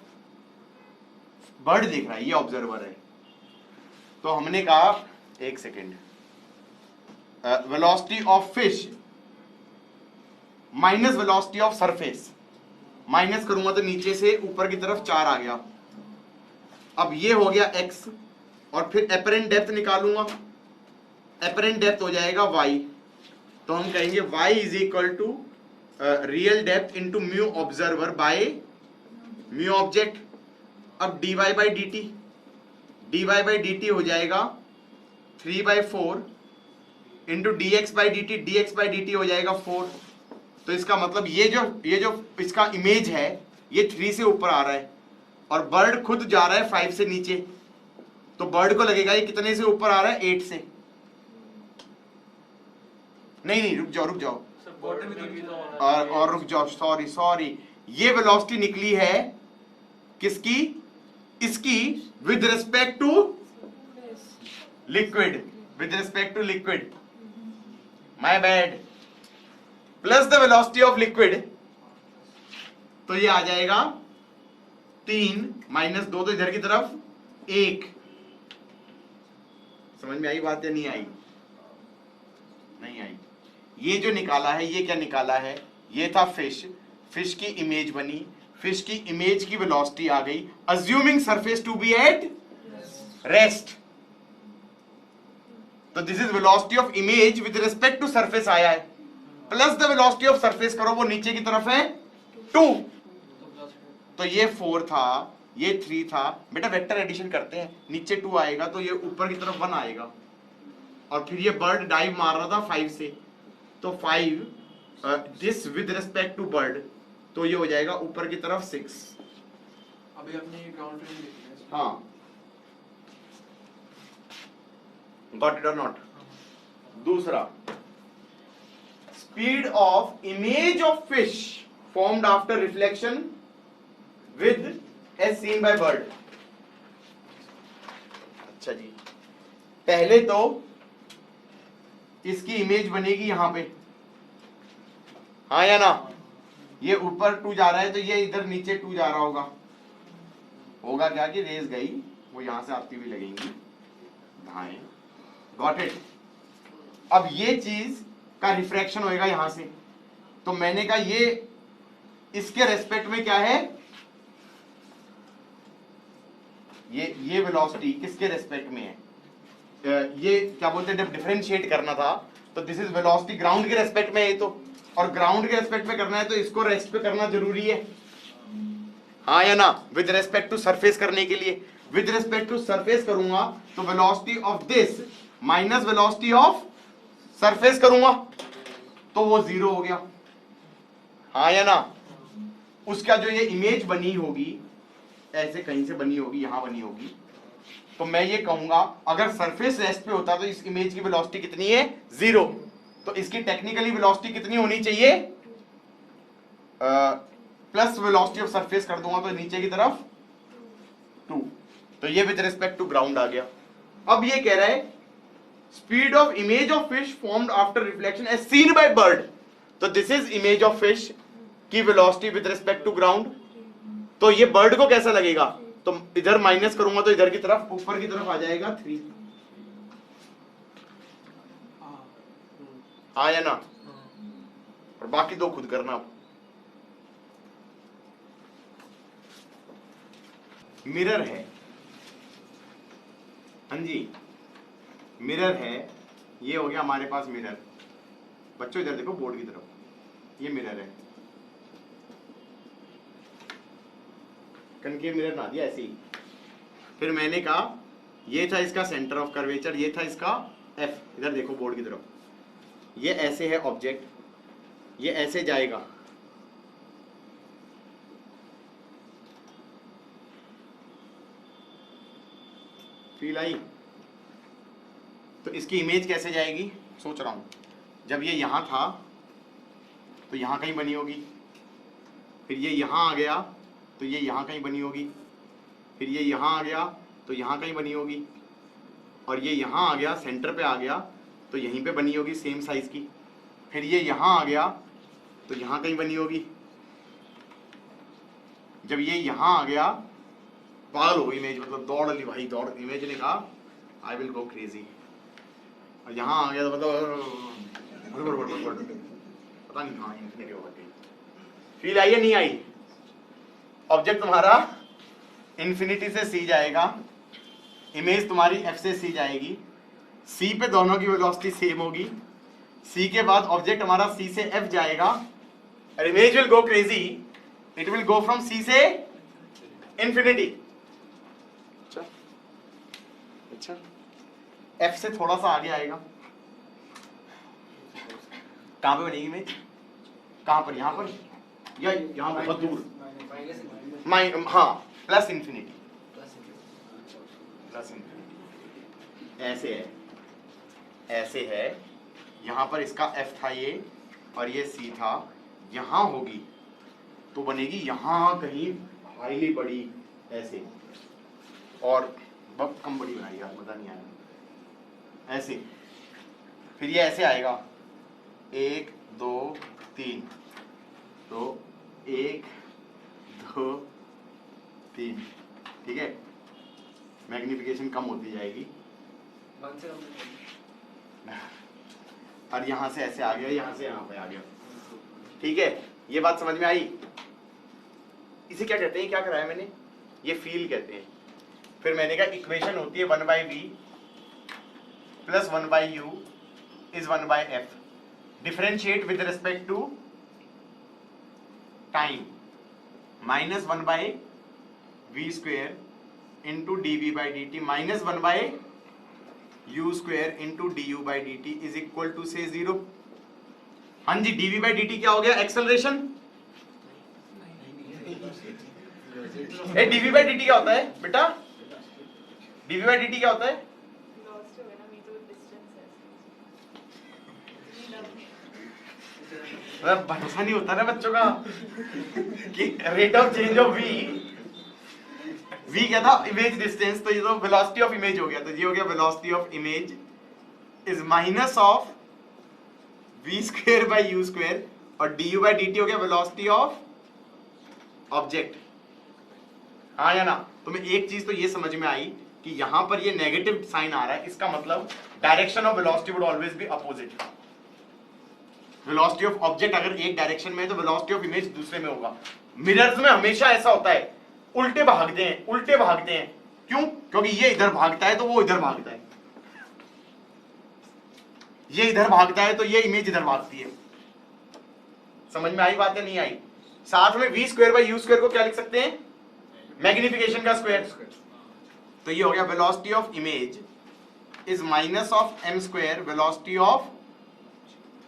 बर्ड देख रहा है, ये ऑब्जर्वर है. तो हमने कहा एक second, velocity of fish minus velocity of surface. Minus करूंगा तो नीचे से ऊपर की तरफ 4 आ गया. अब ये हो गया x और फिर एपरेंट डेप्थ निकालूंगा. एपरेंट डेप्थ हो जाएगा y. तो हम कहेंगे y is equal to real depth into mu observer by mu object. अब dy बाई dt हो जाएगा 3/4 इंटू dx बाई dt हो जाएगा 4. तो इसका मतलब ये जो इसका इमेज है ये 3 से ऊपर आ रहा है और बर्ड खुद जा रहा है 5 से नीचे. तो बर्ड को लगेगा ये कितने से ऊपर आ रहा है? 8 से. नहीं रुक जाओ और रुक जाओ. सॉरी ये वेलोसिटी निकली है किसकी? इसकी with respect to liquid. With respect to liquid. My bad. Plus the velocity of liquid. तो ये आ जाएगा 3 माइनस 2 तो इधर की तरफ 1. समझ में आई बात या नहीं आई? नहीं आई. ये जो निकाला है ये क्या निकाला है? ये था फिश. फिश की इमेज बनी. फिश की इमेज की वेलोसिटी आ गई assuming surface to be at rest. तो this is velocity of image with respect to surface आया है. Plus the velocity of surface करो, वो नीचे की तरफ है 2. तो ये 4 था, ये 3 था. बेटा वेक्टर एडिशन करते हैं. नीचे 2 आएगा तो ये ऊपर की तरफ 1 आएगा. और फिर ये बर्ड डाइव मार रहा था 5 से. तो 5 this with respect to bird. तो ये हो जाएगा ऊपर की तरफ 6. अभी अपनी ग्राउंड ट्रेन देखी है. हाँ. गॉट इट और नॉट? दूसरा, speed of image of fish formed after reflection with as seen by bird. अच्छा जी. पहले तो इसकी इमेज बनेगी यहां पे. हाँ या ना? ये ऊपर 2 जा रहा है तो ये इधर नीचे 2 जा रहा होगा क्या कि रेस गई वो यहां से आती हुई लगेंगी धाएं. Got it? अब ये चीज का रिफ्रैक्शन होएगा यहां से. तो मैंने कहा ये इसके रेस्पेक्ट में क्या है? ये वेलोसिटी किसके रेस्पेक्ट में है? ये क्या बोलते हैं, जब डिफरेंशिएट करना था तो दिस इज वेलोसिटी ग्राउंड के रेस्पेक्ट में है. तो और ग्राउंड के रेस्पेक्ट में करना है तो इसको रेस्ट पे करना जरूरी है, हाँ या ना? विद रेस्पेक्ट टू सरफेस करने के लिए, विद रेस्पेक्ट टू सरफेस करूंगा तो velocity of this minus velocity of surface करूंगा तो वो 0 हो गया, हाँ या ना? उसका जो ये इमेज बनी होगी, ऐसे कहीं से बनी होगी, यहां बनी होगी, तो मैं ये कहूंगा अगर सरफेस रेस्ट पे होता तो इस इमेज की वेलोसिटी कितनी है? 0। तो इसकी टेक्निकली वेलोसिटी कितनी होनी चाहिए? प्लस वेलोसिटी ऑफ सरफेस कर दूंगा तो नीचे की तरफ 2। तो ये विद रिस्पेक्ट टू ग्राउंड आ गया। अब ये कह रहा है speed of image of fish formed after reflection as seen by bird, तो this is image of fish की velocity with respect to ground. तो ये बर्ड को कैसा लगेगा? तो इधर माइनस करूंगा तो इधर की तरफ, ऊपर की तरफ आ जाएगा 3, हाँ या ना? और बाकी दो खुद करना आप। मिरर है, हाँ जी मिरर है, ये हो गया हमारे पास मिरर। बच्चों इधर देखो बोर्ड की तरफ, ये मिरर है, कनकेव मिरर ना दिया ऐसे ही। फिर मैंने कहा ये था इसका सेंटर ऑफ कर्वेचर, ये था इसका एफ, इधर देखो बोर्ड की तरफ, ये ऐसे है ऑब्जेक्ट, ये ऐसे जाएगा, फील आई? तो इसकी इमेज कैसे जाएगी सोच रहा हूं, जब ये यहां था तो यहां कहीं बनी होगी, फिर ये यहां आ गया तो ये यहां कहीं बनी होगी, फिर ये यहां आ गया तो यहां कहीं बनी होगी, और ये यहां आ गया सेंटर पे आ गया तो यहीं पे बनी होगी सेम साइज की, फिर ये यहां आ गया तो यहां कहीं बनी होगी, जब ये यहां आ गया पागल हो गई इमेज, मतलब दौड़ ली भाई, दौड़, इमेज ने कहा आई विल गो क्रेजी, और यहां आ गया तो मतलब पता नहीं कहां इन्फिनिटी हो गई। फील आई या नहीं आई? ऑब्जेक्ट तुम्हारा इन्फिनिटी से सी जाएगा, इमेज तुम्हारी एफ से सी जाएगी, सी पे दोनों की वेलोसिटी सेम होगी, सी के बाद ऑब्जेक्ट हमारा सी से एफ जाएगा, और image will go crazy, it will go from C से इन्फिनिटी। अच्छा एफ से थोड़ा सा आगे आएगा, कहां पे बनेगी इमेज? कहां पर? यहां पर या यहां पर? बहुत दूर, हाँ प्लस इन्फिनिटी, प्लस इन्फिनिटी ऐसे है, ऐसे है, यहां पर इसका एफ था ये और ये सी था, यहां होगी तो बनेगी यहां कहीं हाईली बड़ी ऐसे, और बहुत कम बड़ी बनाई यार, मजा नहीं आया ऐसे, फिर ये ऐसे आएगा 1 2 3, तो 1 2 3, ठीक है, मैग्निफिकेशन कम होती जाएगी, और यहां से ऐसे आ गया, यहां से यहां पे आ गया, ठीक है, ये बात समझ में आई? इसे क्या कहते हैं, क्या कराया मैंने? ये फील कहते हैं। फिर मैंने कहा इक्वेशन होती है 1/v plus 1/u is 1/f, differentiate with respect to time, minus 1/v square into dv/dt minus 1/u square into du/dt is equal to से 0। हाँ जी, dv/dt क्या हो गया? एक्सेलरेशन। dv/dt क्या होता है बेटा? dv/dt क्या होता है? भरोसा नहीं होता ना बच्चों का कि rate of change of v क्या था? इमेज डिस्टेंस, तो ये तो वेलोसिटी ऑफ इमेज हो गया, तो ये हो गया velocity of image is minus of v square by u square, और du/dt हो गया वेलोसिटी ऑफ ऑब्जेक्ट, हाँ या ना? तो मैं एक चीज तो ये समझ में आई कि यहां पर ये नेगेटिव साइन आ रहा है, इसका मतलब direction of velocity would always be opposite. Velocity of object अगर एक डायरेक्शन में है तो वेलोसिटी ऑफ इमेज दूसरे में होगा। मिरर्स में हमेशा ऐसा होता है, उल्टे भागते हैं, उल्टे भागते हैं। क्यों? क्योंकि ये इधर भागता है तो वो इधर भागता है, ये इधर भागता है तो ये इमेज इधर भागती है। समझ में आई बात या नहीं आई? साथ में v square by u square को क्या लिख सकते हैं? मैग्निफिकेशन का स्क्वायर। तो ये हो गया velocity of image is minus of m square velocity of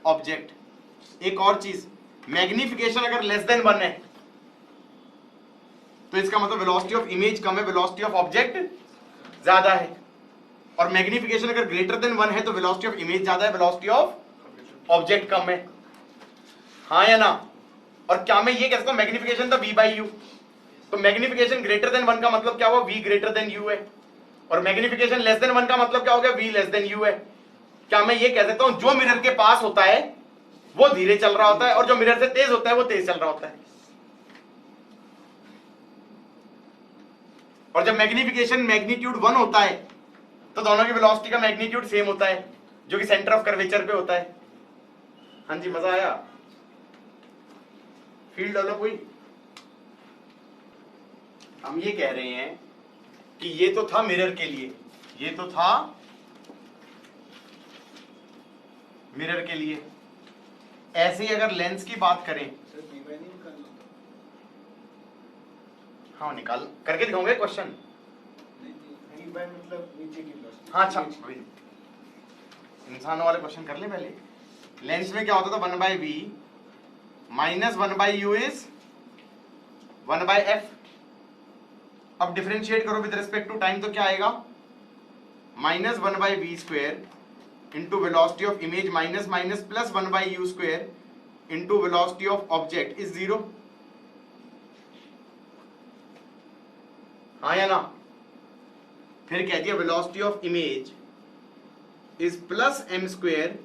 object. एक और चीज, मैग्निफिकेशन अगर लेस देन 1 है तो इसका मतलब वेलोसिटी ऑफ इमेज कम है, वेलोसिटी ऑफ ऑब्जेक्ट ज्यादा है। और मैग्निफिकेशन अगर ग्रेटर देन 1 है तो वेलोसिटी ऑफ इमेज ज्यादा है, वेलोसिटी ऑफ ऑब्जेक्ट कम है। हाँ या ना? और क्या मैं ये कह सकता हूं मैग्निफिकेशन था v बाई यू, तो मैग्निफिकेशन ग्रेटर देन 1 का मतलब क्या हुआ? v ग्रेटर देन u है। और मैग्निफिकेशन लेस देन 1 का मतलब क्या हो गया? v लेस देन u है। क्या मैं ये कह सकता हूं जो मिरर के पास होता है वो धीरे चल रहा होता है और जो मिरर से तेज होता है वो तेज चल रहा होता है? और जब मैग्निफिकेशन मैग्नीट्यूड 1 होता है तो दोनों की वेलोसिटी का मैग्नीट्यूड सेम होता है, जो कि सेंटर ऑफ कर्वेचर पे होता है। हाँ जी, मजा आया? फील्ड डेवलप हुई? हम ये कह रहे हैं कि ये तो था मिरर के लिए, ये तो था मिरर के लिए। ऐसे ही अगर लेंस की बात करें, हाँ निकाल करके दिखाऊंगा क्वेश्चन। हाँ अच्छा, इंसानों वाले क्वेश्चन कर ले पहले। लेंस में क्या होता था? 1 by V minus 1 by U is 1 by F. अब डिफरेंशिएट करो विद रिस्पेक्ट टू टाइम तो क्या आएगा? Minus 1 by V square into velocity of image minus minus plus 1 by U square into velocity of object is 0। हाँ या ना? फिर कह दिया velocity of image is plus m square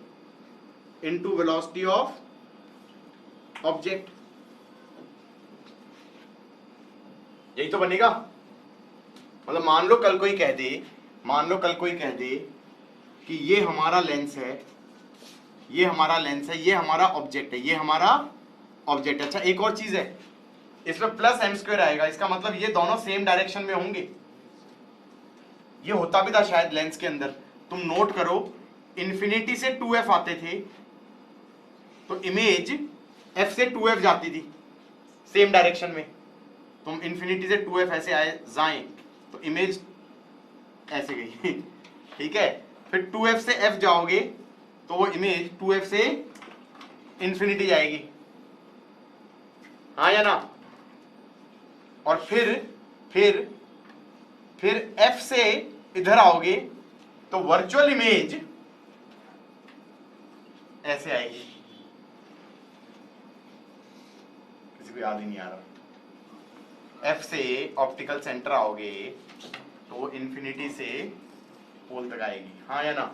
into velocity of object. यही तो बनेगा। मतलब मान लो कल कोई कह दे कि ये हमारा लेंस है, ये हमारा लेंस है, ये हमारा ऑब्जेक्ट है, ये हमारा ऑब्जेक्ट है। अच्छा एक और चीज है, इसमें प्लस m स्क्वायर आएगा, इसका मतलब ये दोनों सेम डायरेक्शन में होंगे। ये होता भी था शायद लेंस के अंदर। तुम नोट करो, इन्फिनिटी से 2f आते थे तो इमेज f से 2f जाती थी सेम डायरेक्शन में। तुम इन्फिनिटी से 2f ऐसे आए जाएं तो इमेज ऐसे गई ठीक है। फिर 2f से f जाओगे तो वो इमेज 2f से इन्फिनिटी जाएगी। हाँ या ना? और फिर f से इधर आओगे तो वर्चुअल इमेज ऐसे आएगी। किसी को याद ही नहीं आ रहा। f से ऑप्टिकल सेंटर आओगे तो इन्फिनिटी से पोल तक आएगी। हाँ या ना?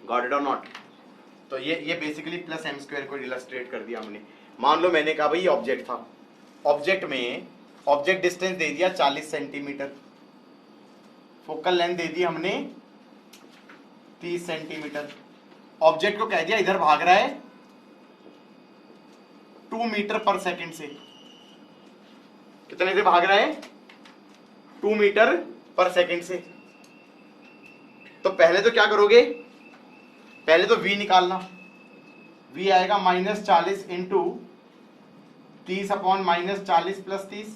गॉट इट और नॉट? तो ये बेसिकली प्लस m स्क्वायर को इलस्ट्रेट कर दिया हमने। मान लो मैंने कहा भाई ये ऑब्जेक्ट था, ऑब्जेक्ट में ऑब्जेक्ट डिस्टेंस दे दिया 40 सेंटीमीटर, फोकल लेंथ दे दी हमने 30 सेंटीमीटर। ऑब्जेक्ट को कह दिया इधर भाग रहा है 2 मीटर पर सेकंड से। कितने से भाग रहा है? 2 मीटर पर सेकंड से। तो पहले तो क्या करोगे? पहले तो v निकालना। v आएगा -40 into 30 upon -40 plus 30,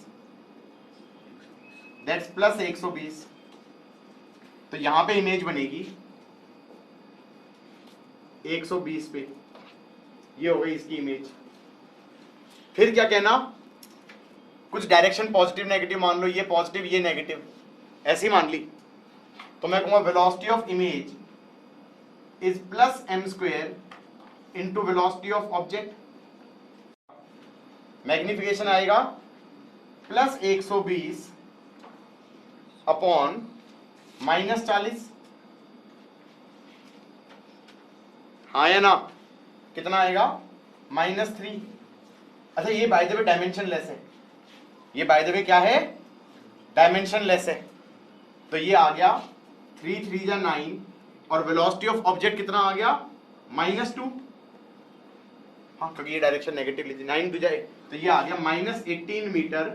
that's plus 120। तो यहां पे इमेज बनेगी 120 पे, ये हो गई इसकी इमेज। फिर क्या कहना? कुछ डायरेक्शन पॉजिटिव नेगेटिव मान लो, ये पॉजिटिव ये नेगेटिव, ऐसी मान ली तो मैं कहूंगा velocity of image is plus m square into velocity of object. Magnification आएगा प्लस 120 अपॉन -40। हाँ या ना? कितना आएगा? -3। अच्छा ये by the way dimension less है, ये बाय द वे क्या है? डायमेंशन लेस है। तो ये आ गया 3 3 जा 9 और वेलोसिटी ऑफ ऑब्जेक्ट कितना आ गया? -2। हाँ क्योंकि ये डायरेक्शन नेगेटिव ली थी, 9 जाए तो ये आ गया -18 मीटर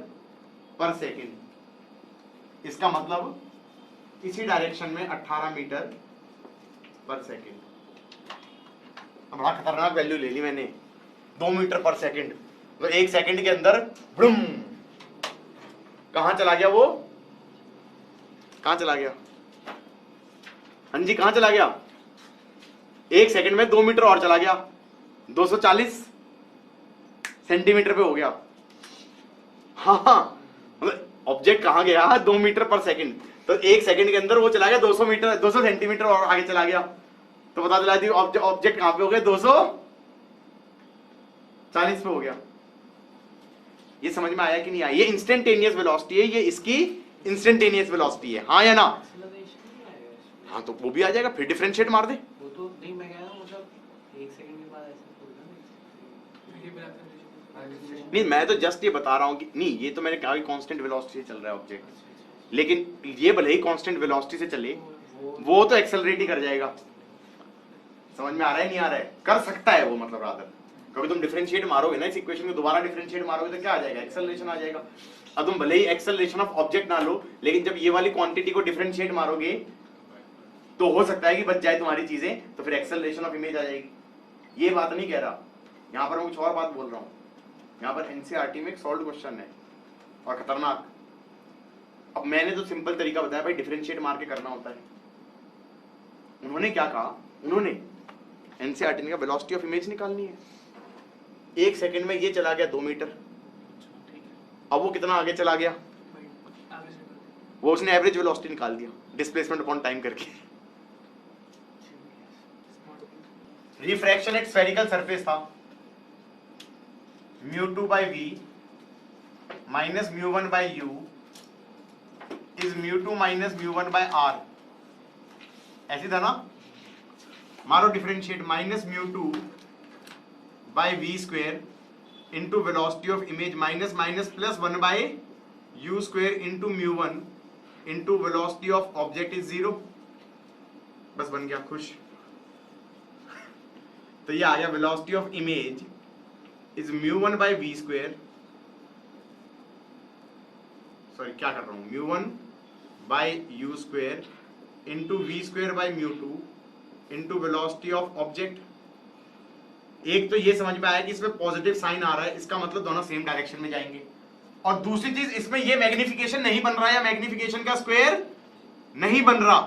पर सेकेंड। इसका मतलब इसी डायरेक्शन में 18 मीटर पर सेकेंड। बड़ा खतरनाक वैल्यू ले ली मैंने। 2 मीटर पर सेकंड, तो 1 सेकंड के अंदर ब्रूम, कहां चला गया वो, कहां चला गया, हाँ जी कहां चला गया, 1 सेकंड में 2 मीटर और चला गया, 240 सेंटीमीटर पे हो गया। हाँ ऑब्जेक्ट कहां गया, 2 मीटर पर सेकंड, तो 1 सेकंड के अंदर वो चला गया 200 मीटर, 200 सेंटीमीटर और आगे चला गया, तो बता दिला दी ऑब्जेक्ट कहां पे हो गया, 240 पे हो गया। ये समझ में आया कि नहीं आया? ये इंस्टेंटेनियस वेलोसिटी है, ये इसकी इंस्टेंटेनियस वेलोसिटी है, हाँ या ना? हाँ तो वो भी आ जाएगा, फिर डिफरेंशिएट मार दे। वो तो नहीं, मैं कह रहा हूँ मतलब 1 सेकंड के बाद ऐसा होगा ना। नहीं मैं तो जस्ट ये बता रहा हूँ कि नहीं, ये तो मैंने कहा कि कांस्टेंट वेलोसिटी से चल रहा है ऑब्जेक्ट, लेकिन ये भले ही कांस्टेंट वेलोसिटी से चले, वो तो एक्सेलरेट ही कर जाएगा। समझ में आ रहा है नहीं आ रहा है? कर सकता है वो, मतलब रादर क्योंकि तुम डिफरेंशिएट मारोगे ना इस इक्वेशन को, दोबारा डिफरेंशिएट मारोगे तो क्या आ जाएगा, एक्सेलरेशन आ जाएगा। अब तुम भले ही एक्सेलरेशन ऑफ ऑब्जेक्ट ना लो, लेकिन जब ये वाली क्वांटिटी को डिफरेंशिएट मारोगे तो हो सकता है कि बच जाए तुम्हारी चीजें, तो फिर एक्सेलरेशन ऑफ इमेज आ जाएगी। ये बात नहीं कह रहा, यहाँ पर मैं कुछ और बात बोल रहा हूँ। यहाँ पर एनसीईआरटी में एक सॉल्व क्वेश्चन है और खतरनाक। अब मैंने तो सिंपल तरीका बताया भाई, डिफरेंशिएट मार के करना होता है। उन्होंने क्या कहा, उन्होंने एनसीईआरटी ने कहा वेलोसिटी ऑफ इमेज निकालनी है, 1 सेकंड में ये चला गया 2 मीटर, अब वो कितना आगे चला गया, वो उसने एवरेज वेलोसिटी निकाल दिया डिस्प्लेसमेंट अपॉन टाइम करके। रिफ्रैक्शन एक स्फेरिकल सरफेस था, μ2 by v minus μ1 by u is μ2 minus μ1 by r, ऐसी था ना? मारो differentiate, minus μ2 by v square into velocity of image minus minus plus 1 by u square into μ1 into velocity of object is 0। बस बन गया, खुश। तो ये आ गया वेलोसिटी ऑफ इमेज is μ1 by v square, sorry क्या कर रहा हूं, μ1 by u square into v square by μ2 into velocity of object। एक तो ये समझ में आया कि इसमें पॉजिटिव साइन आ रहा है, इसका मतलब दोनों सेम डायरेक्शन में जाएंगे। और दूसरी चीज, इसमें ये मैग्निफिकेशन नहीं बन रहा है या मैग्निफिकेशन का स्क्वायर नहीं बन रहा।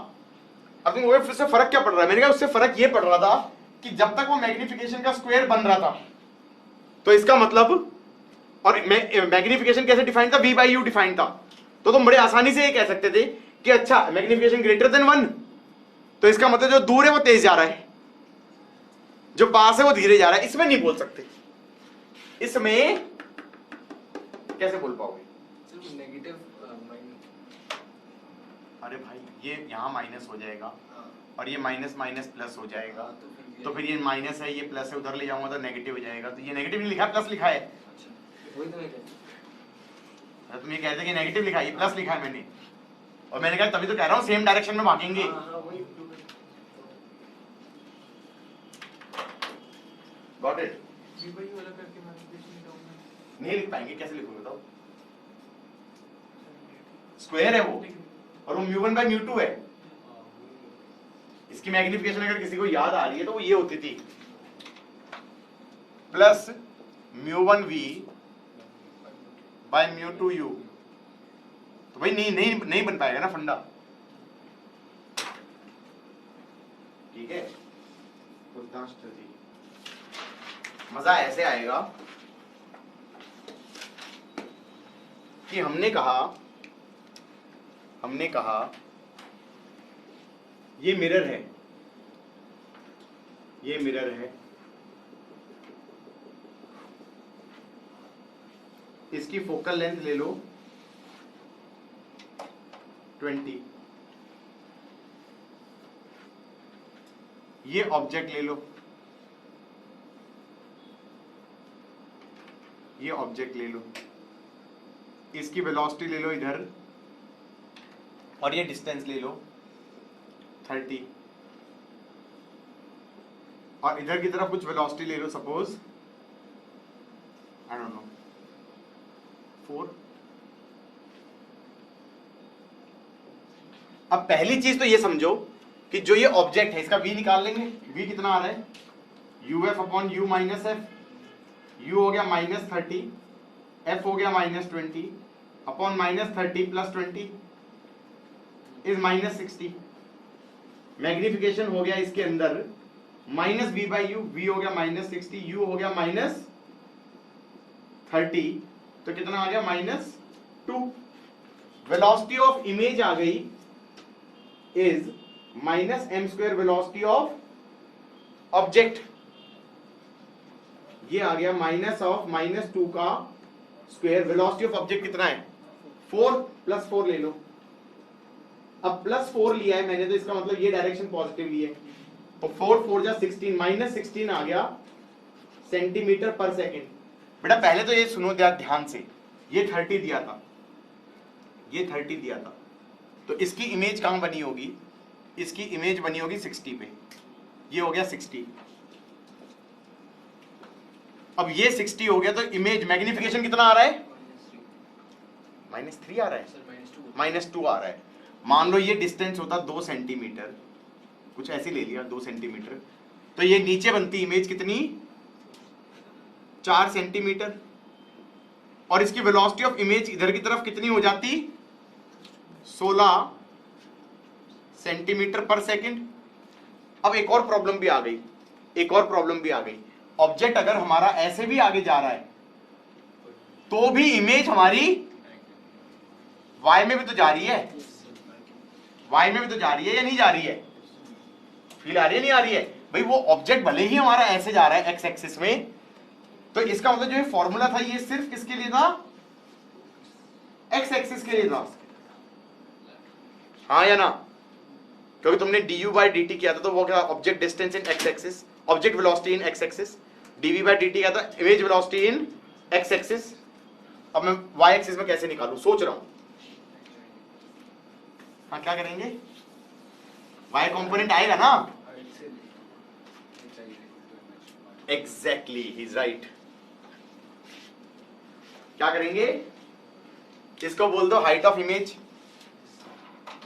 अब तुम फिर से फर्क क्या पड़ रहा है, मैंने कहा उससे फर्क ये पड़ रहा था कि जब तक वो मैग्निफिकेशन का स्क्वायर बन रहा था तो इसका मतलब, और मैग्निफिकेशन कैसे डिफाइन था, v by u डिफाइन था, तो तुम बड़े आसानी से ये कह सकते थे कि अच्छा मैग्निफिकेशन ग्रेटर देन 1, तो इसका मतलब जो दूर है वो तेज जा रहा है, जो पास है वो धीरे जा रहा है। इसमें नहीं बोल सकते, इसमें कैसे बोल पाओगे? सिर्फ नेगेटिव अरे भाई ये यहाँ माइनस हो जाएगा और ये माइनस माइनस प्लस हो जाएगा, तो फिर ये माइनस है, ये प्लस है, उधर ले जाऊंगा तो नेगेटिव हो जाएगा। तो ये नेगेटिव नहीं लिखा, प्लस लिखा है। वही तो मैं कहता हूं। तुम ये कहते कि नेगेटिव लिखा है, ये प्लस लिखा है मैंने, और मैंने कहा तभी तो कह रहा हूँ सेम डायरेक्शन में भागेंगे। वही got it? v by u अलग करके मैनिपुलेशन निकालना नहीं लिख पाएंगे, कैसे लिखोगे बताओ? स्क्वायर है वो, और वो μ1 by μ2 है। इसकी मैग्निफिकेशन अगर किसी को याद आ रही है तो वो ये होती थी, प्लस μ1v by μ2u। तो भाई नहीं बन पाएगा ना फंडा, ठीक है? मजा ऐसे आएगा कि हमने कहा ये मिरर है, ये मिरर है, इसकी फोकल लेंथ ले लो 20, ये ऑब्जेक्ट ले लो, ये ऑब्जेक्ट ले लो, इसकी वेलोसिटी ले लो इधर, और ये डिस्टेंस ले लो 30, और इधर की तरफ कुछ वेलोसिटी ले लो, सपोज आई डोंट नो 4। अब पहली चीज तो ये समझो कि जो ये ऑब्जेक्ट है इसका v निकाल लेंगे। v कितना आ रहा है, uf upon u minus F, u हो गया -30, f हो गया -20 अपॉन -30 + 20 इज -60। मैग्निफिकेशन हो गया इसके अंदर -v/u, v हो गया -60, u हो गया -30, तो कितना आ गया -2। वेलोसिटी ऑफ इमेज आ गई is -m² velocity of object. ये आ गया -2 का स्क्वायर। वेलोसिटी ऑफ ऑब्जेक्ट कितना है 4 + 4 ले लो। अब +4 लिया है मैंने तो इसका मतलब ये डायरेक्शन पॉजिटिव ली है, तो 4 4 जा 16, -16 आ गया सेंटीमीटर पर सेकंड। बेटा पहले तो ये सुनो ध्यान से, ये 30 दिया था, ये 30 दिया था, तो इसकी इमेज कहां बनी होगी, इसकी इमेज बनी होगी 60 पे, ये हो गया 60। अब ये 60 हो गया तो इमेज मैग्निफिकेशन कितना आ रहा है -3 आ रहा है, -2 आ रहा है। मान लो ये डिस्टेंस होता 2 सेंटीमीटर, कुछ ऐसे ले लिया 2 सेंटीमीटर, तो ये नीचे बनती इमेज कितनी 4 सेंटीमीटर, और इसकी वेलोसिटी ऑफ इमेज इधर की तरफ कितनी हो जाती 16 सेंटीमीटर पर सेकंड। अब एक और प्रॉब्लम भी आ गई, एक और प्रॉब्लम भी आ गई। ऑब्जेक्ट अगर हमारा ऐसे भी आगे जा रहा है तो भी इमेज हमारी y में भी तो जा रही है, y में भी तो जा रही है या नहीं जा रही है, फील आ रही है नहीं आ रही है भाई। वो ऑब्जेक्ट भले ही हमारा ऐसे जा रहा है x एक्सिस में, तो इसका मतलब जो ये फॉर्मूला था ये सिर्फ किसके लिए था x एक्सिस के लिए था, हाँ या ना, क्योंकि तुमने du/dt किया था तो वो क्या object distance in x axis, object velocity in x axis, dv/dt किया था इमेज वेलोसिटी इन x एक्सिस। अब मैं y एक्सिस में कैसे निकालूं सोच रहा हूं, हाँ क्या करेंगे, y कंपोनेंट आएगा ना, एग्जैक्टली ही इज राइट। क्या करेंगे, इसको बोल दो हाइट ऑफ इमेज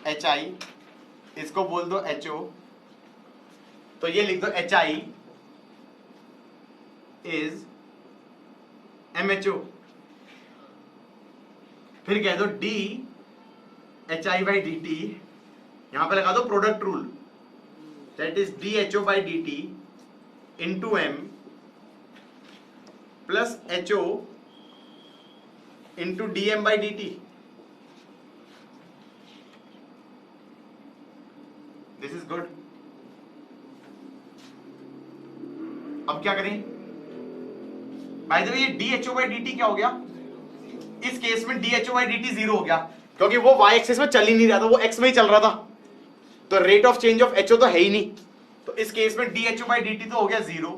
hi, इसको बोल दो ho, तो ये लिख दो hi इज mho, फिर कह दो d hi/dt, यहां पे लगा दो product rule, that is dho/dt into m plus ho into dm/dt। This is good. अब क्या करें, बाय द वे ये dho/dt क्या हो गया, इस केस में dho/dt 0 हो गया, क्योंकि वो y एक्सिस में चल ही नहीं रहा था, वो x में ही चल रहा था, तो rate of change of ho तो है ही नहीं, तो इस केस में dho/dt तो हो गया 0,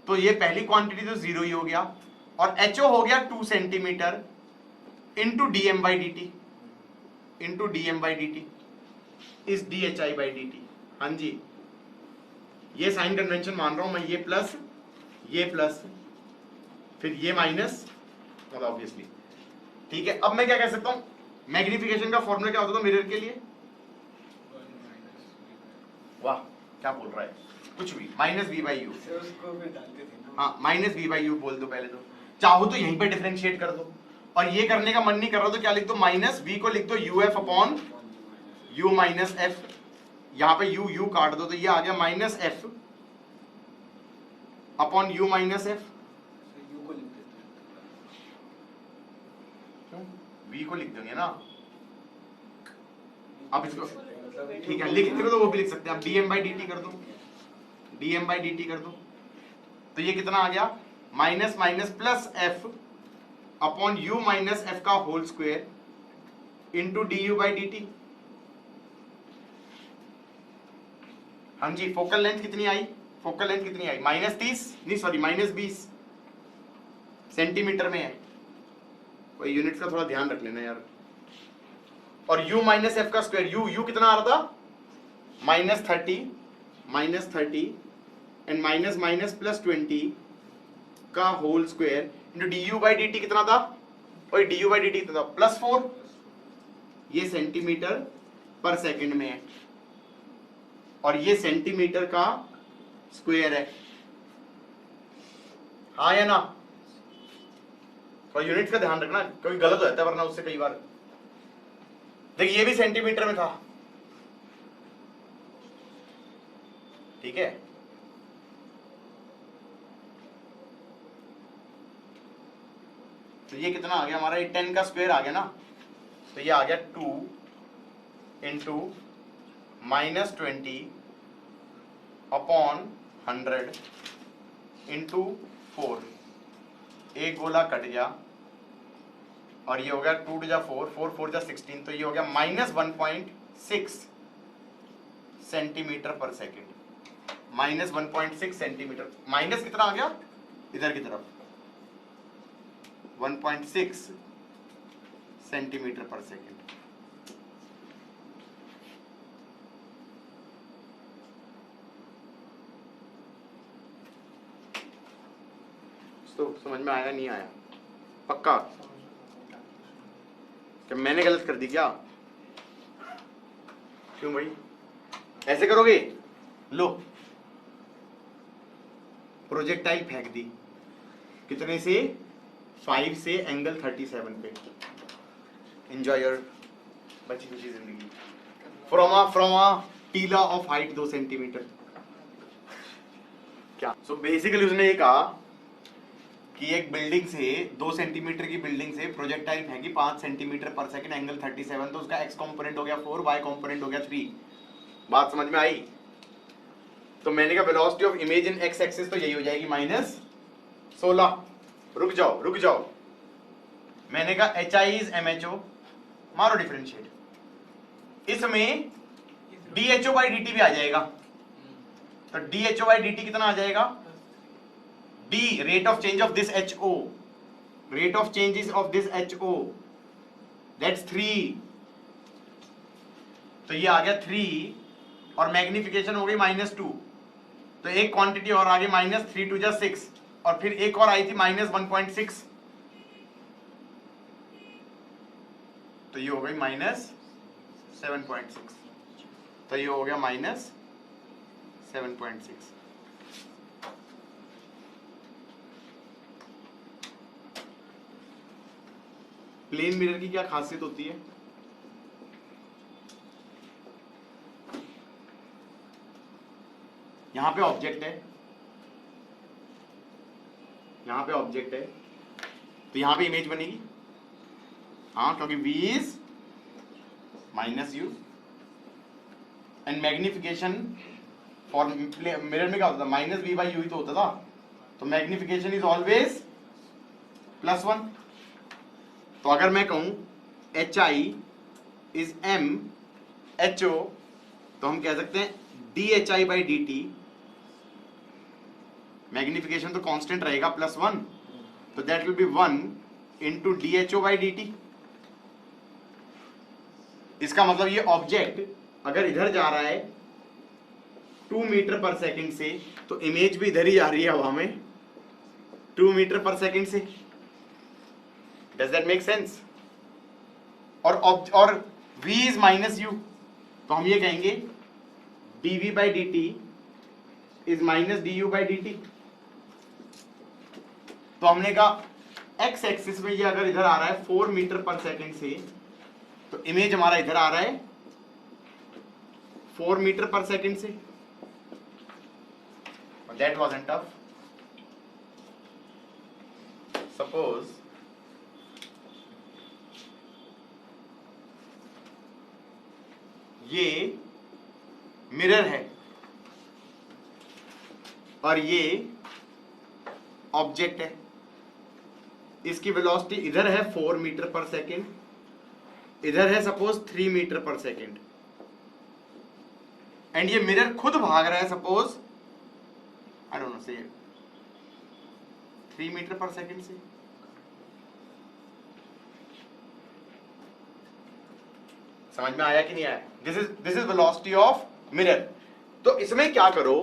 तो ये पहली क्वांटिटी तो 0 ही हो गया, और ho हो गया 2 centimetre into dm/dt, into dm/dt is dhi/dt। हाँ जी, ये साइन कन्वेंशन मान रहा हूं मैं, ये प्लस फिर ये माइनस, मतलब ऑब्वियसली ठीक है। अब मैं क्या कह सकता हूं, मैग्निफिकेशन का फॉर्मूला क्या होता था मिरर के लिए, वाह क्या बोल रहा है, कुछ भी -v/u, हाँ -v/u बोल दो पहले, तो चाहो तो यहीं पे डिफरेंशिएट कर दो, और ये करने का मन नहीं कर रहा तो क्या लिख दो, -v को लिख दो uf upon u minus f, यहां पे u काट दो तो ये आ गया -f upon u minus f, v को लिख देंगे ना, अब इसको ठीक है लिखते हो तो वो भी लिख सकते हैं, अब dm/dt कर दो, dm/dt कर दो, तो ये कितना आ गया minus plus f upon u minus f का होल स्क्वायर इंटू du/dt। हाँ जी, फोकल लेंथ कितनी आई, फोकल लेंथ कितनी आई -30 नहीं सॉरी -20 सेंटीमीटर में है, कोई यूनिट्स का थोड़ा ध्यान रख लेना यार। और u माइनस एफ का स्क्वायर, u कितना आ रहा था -30 एंड माइनस प्लस 20 का होल स्क्वायर इंटू du/dt कितना था, और du/dt कितना था +4, ये सेंटीमीटर पर सेकंड में है, और ये सेंटीमीटर का स्क्वायर है, हाँ या ना, थोड़ा यूनिट्स का ध्यान रखना, क्योंकि गलत हो जाता है वरना उससे कई बार। देखिए ये भी सेंटीमीटर में था, ठीक है। तो ये कितना आ गया हमारा, ये 10 का स्क्वायर आ गया ना, तो ये आ गया 2 इंटू -20 अपॉन 100 इंटू 4। एक गोला कट गया और ये हो गया 2 टू 4, 4 4 जा 16, तो ये हो गया -1.6 सेंटीमीटर पर सेकेंड। -1.6 सेंटीमीटर, माइनस कितना आ गया इधर की तरफ, 1.6 सेंटीमीटर पर सेकेंड। तो समझ में आया नहीं आया? पक्का? क्या मैंने गलत कर दी क्या? क्यों भाई ऐसे करोगे? लो प्रोजेक्टाइल फेंक दी, कितने से? 5 से एंगल 37 पे। एंजॉय योर बची खुची जिंदगी। फ्रॉम अ टीला ऑफ हाइट 2 सेंटीमीटर। क्या? सो बेसिकली उसने ये कहा कि एक बिल्डिंग से 2 सेंटीमीटर की बिल्डिंग से प्रोजेक्टाइल फेंकी 5 सेंटीमीटर पर सेकंड, एंगल 37, तो उसका एक्स कंपोनेंट हो गया 4, वाई कंपोनेंट हो गया 3। बात समझ में आई? तो मैंने कहा velocity of image in x axis तो यही हो जाएगी -16। रुक जाओ, मैंने कहा HI इज MHO, मारो डिफरेंशिएट। इसमें DHO/dt भी आ जाएगा, तो DHO/dt कितना आ जाएगा? D rate of change of this HO, rate of changes of this HO, that's 3, तो ये आ गया 3 और मैग्निफिकेशन हो गई -2, तो एक क्वांटिटी और आ गई -3 2 जा 6, और फिर एक और आई थी -1.6, तो ये हो गई -7.6, तो ये हो गया -7.6। प्लेन मिरर की क्या खासियत होती है? यहां पे ऑब्जेक्ट है, यहां पे ऑब्जेक्ट है, तो यहां पे इमेज बनेगी, हाँ, क्योंकि V is -U and magnification for mirror में क्या होता था? -V/U ही तो होता था, तो मैग्निफिकेशन इज ऑलवेज +1। तो अगर मैं कहूं HI इज MHO, तो हम कह सकते हैं DHI/dt, मैग्निफिकेशन तो कांस्टेंट रहेगा +1, तो that will B 1 into DHO/dt। इसका मतलब ये ऑब्जेक्ट अगर इधर जा रहा है 2 मीटर पर सेकंड से, तो इमेज भी इधर ही जा रही है हवा में 2 मीटर पर सेकंड से। Does that make sense? और V is -U, तो हम ये कहेंगे dV/dt is -du/dt। तो हमने कहा x एक्सिस में ये अगर इधर आ रहा है 4 मीटर पर सेकंड से, तो इमेज हमारा इधर आ रहा है 4 मीटर पर सेकंड से। That wasn't tough. Suppose ये मिरर है और ये ऑब्जेक्ट है, इसकी वेलोसिटी इधर है 4 मीटर पर सेकेंड, इधर है सपोज 3 मीटर पर सेकेंड, एंड ये मिरर खुद भाग रहा है सपोज आई डोंट नो से 3 मीटर पर सेकेंड से। समझ में आया कि नहीं आया? This is velocity of mirror. तो इसमें क्या करो,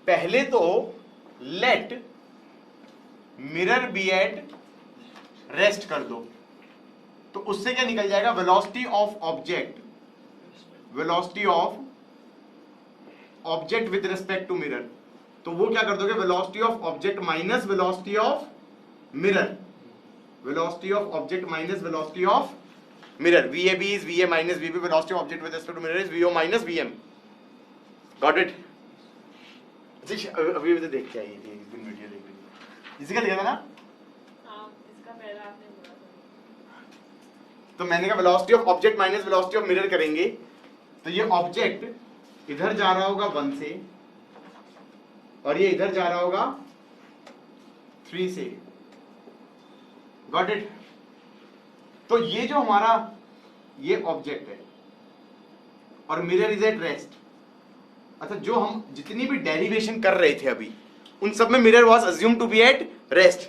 पहले तो let mirror be at rest कर दो, तो उससे क्या निकल जाएगा? Velocity of object, velocity of object with respect to mirror. तो वो क्या कर दोगे? Velocity of object minus velocity of mirror, velocity of object minus velocity of mirror. VAB is VA minus VB. Velocity of object with respect to mirror is VO minus VM. Got it? अभी तो देख के आई थी एक दिन video देख रही, इसी का दिया था ना? हाँ, इसका पहला आपने बोला था। तो मैंने कहा velocity of object minus velocity of mirror करेंगे, तो ये ऑब्जेक्ट इधर जा रहा होगा 1 से और ये इधर जा रहा होगा 3 से। Got it? तो ये जो हमारा ये ऑब्जेक्ट है और मिरर इज एट रेस्ट। अच्छा, जो हम जितनी भी डेरिवेशन कर रहे थे अभी उन सब में mirror was assume to be at rest,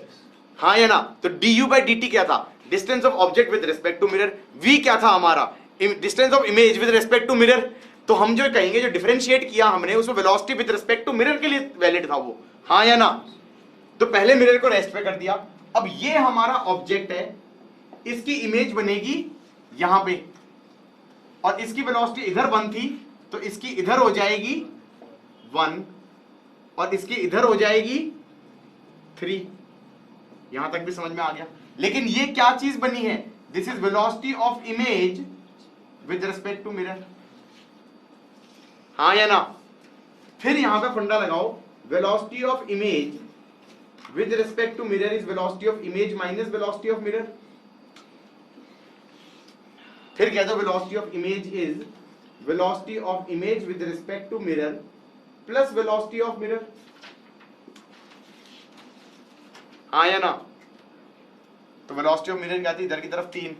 हाँ या ना? तो du by dt क्या था? Distance of object with respect to mirror. v क्या था हमारा? Distance of image with respect to mirror. तो हम जो कहेंगे जो डिफरेंशिएट किया हमने उसमें velocity with respect to mirror के लिए वैलिड था वो, हाँ या ना? तो पहले मिरर को रेस्ट पे कर दिया। अब ये हमारा ऑब्जेक्ट है, इसकी इमेज बनेगी यहां पे और इसकी वेलोसिटी इधर 1 थी तो इसकी इधर हो जाएगी 1 और इसकी इधर हो जाएगी 3। यहां तक भी समझ में आ गया? लेकिन ये क्या चीज बनी है? This is velocity of image with respect to mirror, हाँ या ना? फिर यहां पे फंडा लगाओ, velocity of image with respect to mirror is velocity of image minus velocity of mirror. फिर कह दो velocity of image is velocity of image with respect to mirror plus velocity of mirror, हाँ या ना? तो velocity of mirror क्या थी? इधर की तरफ 3।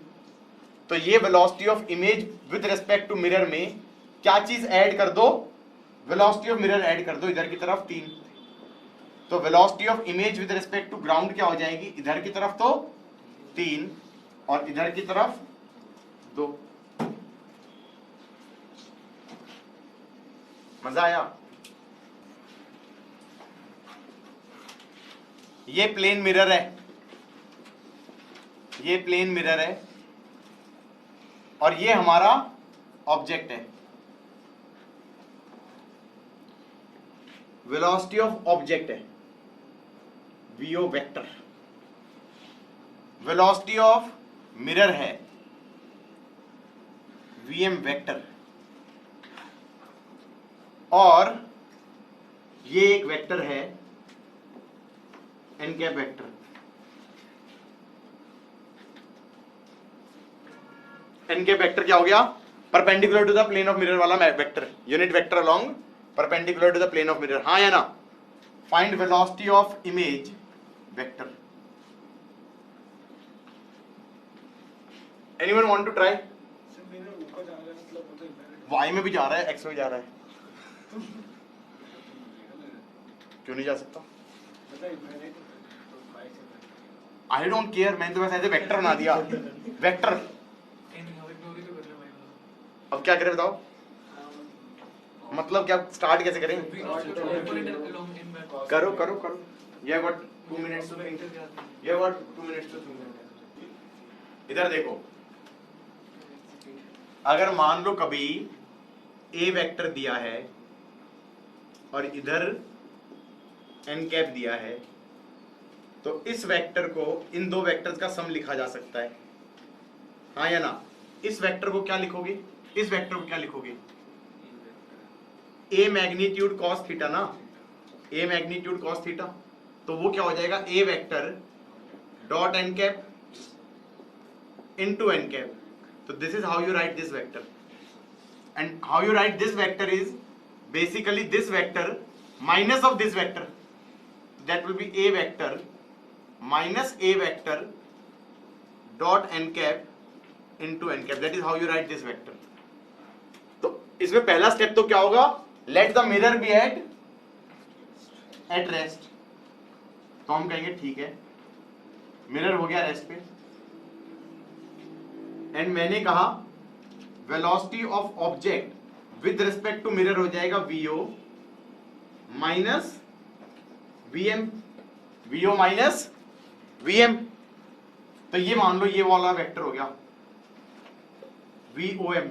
तो ये velocity of image with respect to mirror में क्या चीज ऐड कर दो? वेलोसिटी ऑफ मिरर ऐड कर दो इधर की तरफ 3। तो velocity of image with respect to ground क्या हो जाएगी? इधर की तरफ तो 3 और इधर की तरफ 2। मजा आया? ये प्लेन मिरर है, ये प्लेन मिरर है और ये हमारा ऑब्जेक्ट है। वेलोसिटी ऑफ ऑब्जेक्ट है V O vector, velocity of mirror है वीएम वेक्टर और ये एक वेक्टर है N cap vector. N cap vector क्या हो गया? Perpendicular to the plane of mirror वाला vector, unit vector along perpendicular to the plane of mirror, हाँ या ना? Find velocity of image vector. Anyone want to try? Y में भी जा रहा है, एक्स में भी जा रहा है, क्यों नहीं जा सकता? आई डोंट केयर, मैंने तो बस ऐसे वेक्टर बना दिया, वेक्टर। अब क्या करें बताओ? मतलब क्या स्टार्ट कैसे करें? करो करो करो। You have got 2 minutes to think. You have got 2 minutes to think. इधर देखो, अगर मान लो कभी ए वेक्टर दिया है और इधर एन कैप दिया है तो इस वेक्टर को इन दो वेक्टर्स का सम लिखा जा सकता है, हाँ या ना? इस वेक्टर को क्या लिखोगे? इस वेक्टर को क्या लिखोगे? ए मैग्नीट्यूड कॉस थीटा ना, ए मैग्नीट्यूड कॉस थीटा। तो वो क्या हो जाएगा? A vector dot N cap into N cap. तो this is how you write this vector, and how you write this vector is basically this vector minus of this vector, that will be A vector minus A vector dot N cap into N cap. That is how you write this vector. तो इसमें पहला step तो क्या होगा? Let the mirror be at rest. तो हम कहेंगे ठीक है, मिरर हो गया रेस्ट पे, एंड मैंने कहा velocity of object with respect to mirror हो जाएगा VO minus VM, VO minus VM. तो ये मान लो ये वाला वेक्टर हो गया वीओएम।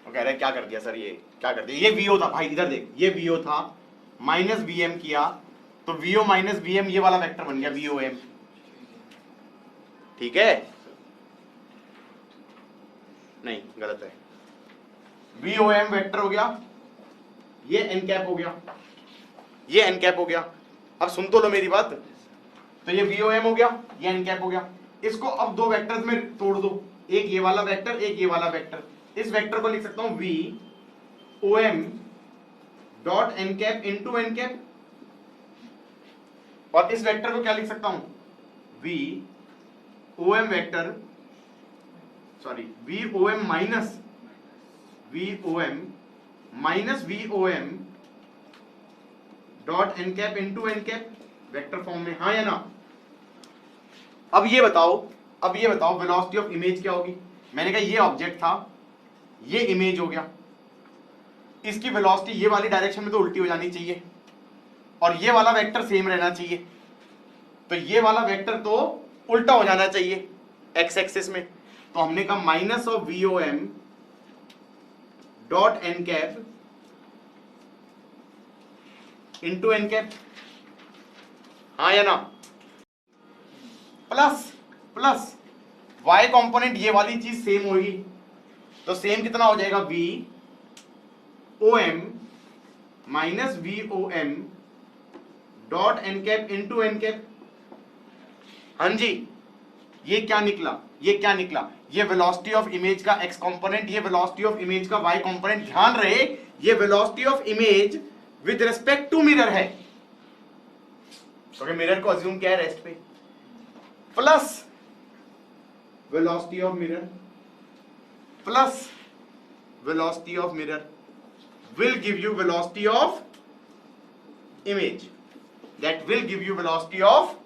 तो कह रहे क्या कर दिया सर? ये क्या कर दिया? ये वीओ था भाई, इधर देख, ये वीओ था, माइनस वीएम किया तो वीओ माइनस वीएम ये वाला वेक्टर बन गया वीओएम। ठीक है, नहीं गलत है। VOM वेक्टर हो गया, ये n कैप हो गया, ये n कैप हो गया। अब सुन तो लो मेरी बात, तो ये VOM हो गया, ये n कैप हो गया। इसको अब दो वेक्टर्स में तोड़ दो, एक ये वाला वेक्टर, एक ये वाला वेक्टर। इस वेक्टर को लिख सकता हूं VOM dot n cap into n cap, और इस वेक्टर को क्या लिख सकता हूं, VOM vector, sorry VOM minus VOM dot n cap into n cap vector form में, हाँ या ना। अब ये बताओ वेलोसिटी ऑफ इमेज क्या होगी। मैंने कहा ये ऑब्जेक्ट था, ये इमेज हो गया, इसकी वेलोसिटी ये वाली डायरेक्शन में तो उल्टी हो जानी चाहिए, और ये वाला वेक्टर सेम रहना चाहिए। तो ये वाला वेक्टर तो उल्टा हो जाना चाहिए एक्स एक्सिस में। तो हमने कहा minus of VOM dot n cap into n cap, हाँ या ना। प्लस y कंपोनेंट ये वाली चीज सेम होगी, तो सेम कितना हो जाएगा, VOM minus VOM dot n cap into n cap. हाँ जी, ये क्या निकला, ये वेलोसिटी ऑफ इमेज का x कंपोनेंट, ये वेलोसिटी ऑफ इमेज का y कंपोनेंट। ध्यान रहे ये velocity of image with respect to mirror है, क्योंकि मिरर को अज्यूम क्या है, रेस्ट पे, plus velocity of mirror plus velocity of mirror will give you velocity of image, that will give you velocity of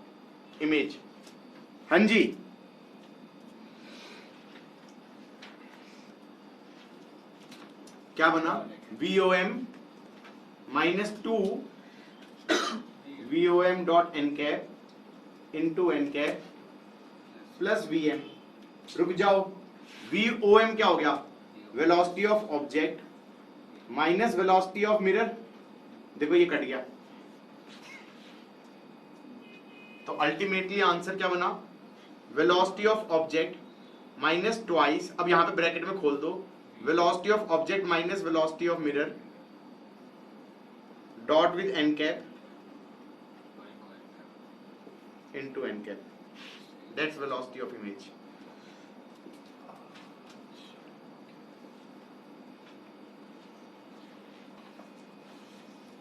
image। हाँ जी, क्या बना, VOM minus 2 VOM dot n cap into n cap plus VM। रुक जाओ, VOM क्या हो गया, velocity of object minus velocity of mirror. देखो ये कट गया, तो अल्टीमेटली आंसर क्या बना, velocity of object minus twice, अब यहां पे ब्रैकेट में खोल दो, velocity of object minus velocity of mirror dot with n cap into n cap, that's velocity of image.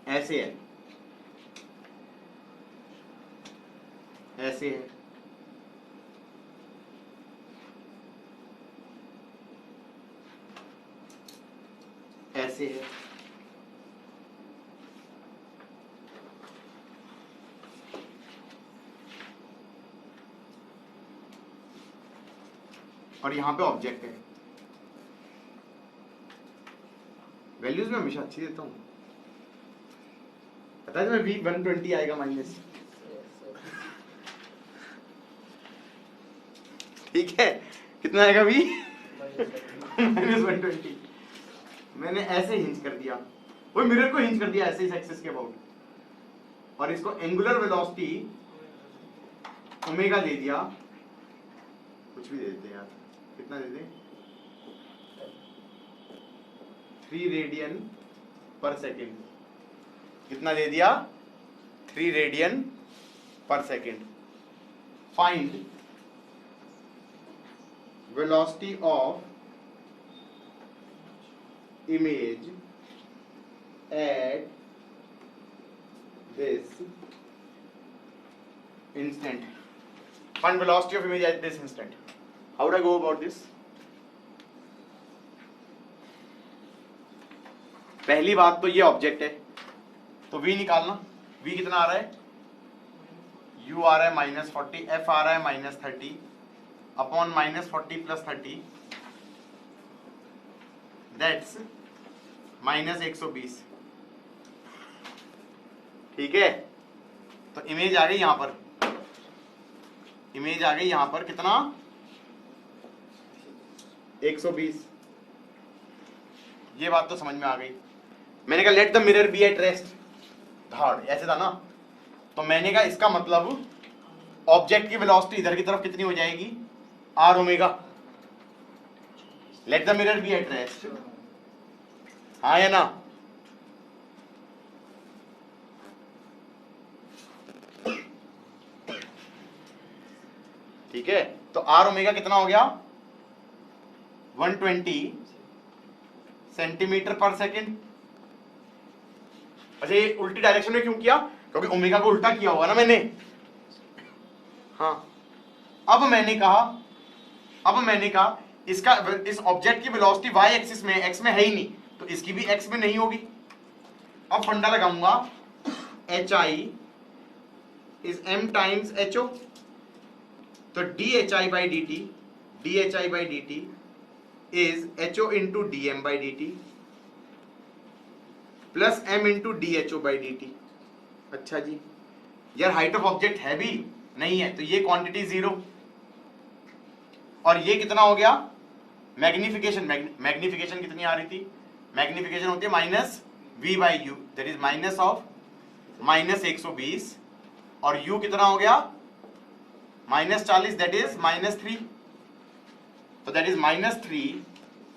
ऐसे है, ऐसे है, ऐसे है, और यहां पे ऑब्जेक्ट है। वैल्यूज में हमेशा अच्छी देता हूं, पता है तुम्हें, V120 आएगा माइनस, ठीक है, कितना आएगा V माइनस 120। मैंने ऐसे हिंज कर दिया, वो मिरर को हिंज कर दिया ऐसे इस एक्सिस के अबाउट, और इसको एंगुलर वेलोसिटी ओमेगा दे दिया, कुछ भी दे देते हैं यार, कितना दे दें, 3 रेडियन पर सेकेंड। कितना दे दिया, 3 रेडियन पर second. Find velocity of image at this instant, find velocity of image at this instant। how would I go about this? पहली बात तो ये ऑब्जेक्ट है, तो v निकालना, v कितना आ रहा है, u आ रहा है -40, f आ रहा है -30 अपॉन -40 प्लस 30, दैट्स -120। ठीक है, तो इमेज आ गई यहां पर, इमेज आ गई यहां पर, कितना, 120। ये बात तो समझ में आ गई। मैंने कहा let the mirror be at rest, धाड़, ऐसे था ना, तो मैंने कहा इसका मतलब ऑब्जेक्ट की वेलोसिटी इधर की तरफ कितनी हो जाएगी, R omega. Let the mirror be at rest, हाँ या ना? ठीक है, तो आर ओमेगा कितना हो गया, 120 सेंटीमीटर पर सेकेंड। अच्छा, ये उल्टी डायरेक्शन में क्यों किया, क्योंकि ओमेगा को उल्टा किया हुआ ना मैंने। हाँ, अब मैंने कहा इसका, इस ऑब्जेक्ट की वेलोसिटी वाई एक्सिस में, एक्स में है ही नहीं, तो इसकी भी एक्स में नहीं होगी। अब फंडा लगाऊंगा, H I is M times H O, तो D H I by D T is H O into D M by D T plus M into D H O by D T. अच्छा जी, यार height of object है भी नहीं है, तो ये क्वांटिटी जीरो, और ये कितना हो गया, मैग्निफिकेशन। मैग्निफिकेशन कितनी आ रही थी, मैग्निफिकेशन होती है minus V by U, that is minus of minus 120, और u कितना हो गया, माइनस 40, दैट इज माइनस 3, तो दैट इज माइनस 3,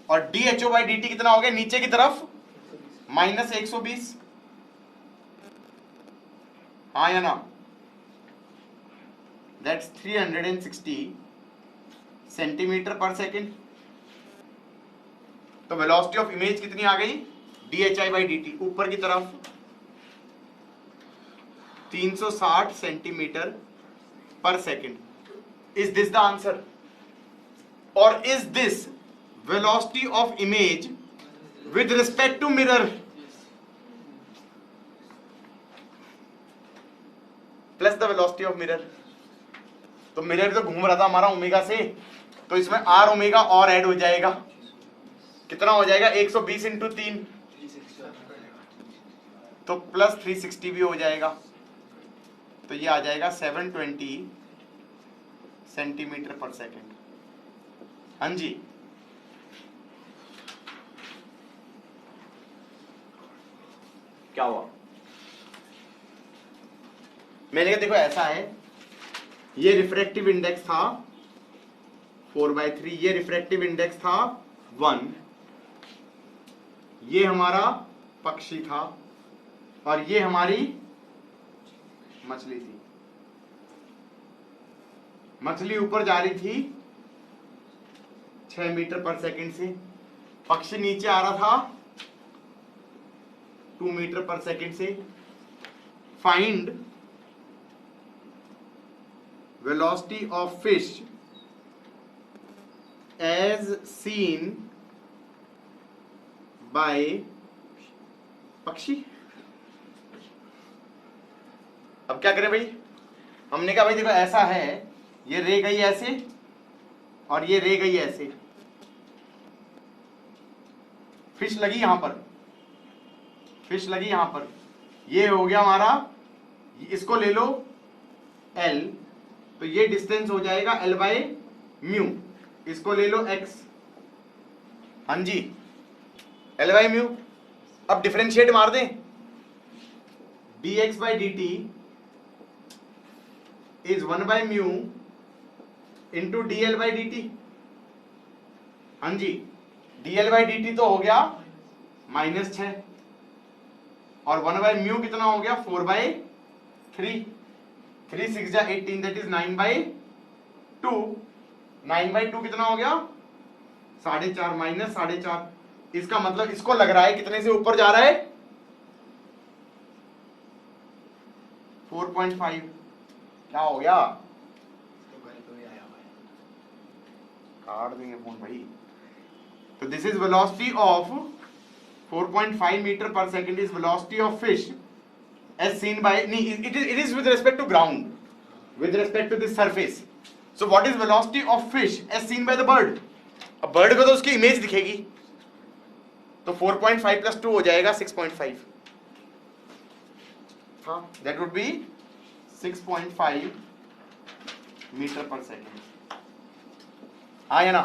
और D H O by D T कितना हो गया, नीचे की तरफ माइनस 120, हाँ या ना? दैट्स 360 सेंटीमीटर पर सेकेंड। तो वेलोसिटी ऑफ इमेज कितनी आ गई, D H I by D T, ऊपर की तरफ 360 सेंटीमीटर पर second. Is this the answer, और is this velocity of image with respect to mirror plus the velocity of mirror? तो मिरर तो घूम रहा था हमारा ओमेगा से, तो इसमें आर ओमेगा और ऐड हो जाएगा, कितना हो जाएगा, 120 इंटू 3, तो प्लस 360 भी हो जाएगा, तो ये आ जाएगा 720 सेंटीमीटर पर सेकेंड। हाँ जी, क्या हुआ, मैंने कहा देखो ऐसा है, ये रिफ्रैक्टिव इंडेक्स था 4/3, ये रिफ्रैक्टिव इंडेक्स था 1, ये हमारा पक्षी था, और ये हमारी मछली थी। मछली ऊपर जा रही थी 6 मीटर पर सेकंड से, पक्षी नीचे आ रहा था 2 मीटर पर सेकंड से। Find velocity of fish as seen by पक्षी। अब क्या करें भाई, हमने कहा भाई देखो ऐसा है, ये रे गई ऐसे और ये रे गई ऐसे, फिश लगी यहां पर, फिश लगी यहां पर, ये हो गया हमारा, इसको ले लो L, तो ये डिस्टेंस हो जाएगा L बाय म्यू, इसको ले लो x, हाँ जी L बाय म्यू। अब डिफरेंशिएट मार दें, dx by D T is 1 by mu into D L by D T. हाँ जी, D L by D T तो हो गया -6, और 1 बाय म्यू कितना हो गया, 4/3, 3 6 जा 18, दैट इज 9/2, 9/2 कितना हो गया, 4.5 -4.5। इसका मतलब इसको लग रहा है कितने से ऊपर जा रहा है, 4.5। क्या हो गया, काट देंगे फोन भाई। तो this is velocity of 4.5 metre पर second is velocity of fish as seen by, it is with respect to ground, with respect to this surface. So what is velocity of fish as seen by the bird? अब bird को तो उसकी image दिखेगी, तो 4.5 plus 2 हो जाएगा 6.5, हाँ that would be 6.5 metre पर सेकेंड, हाँ या ना?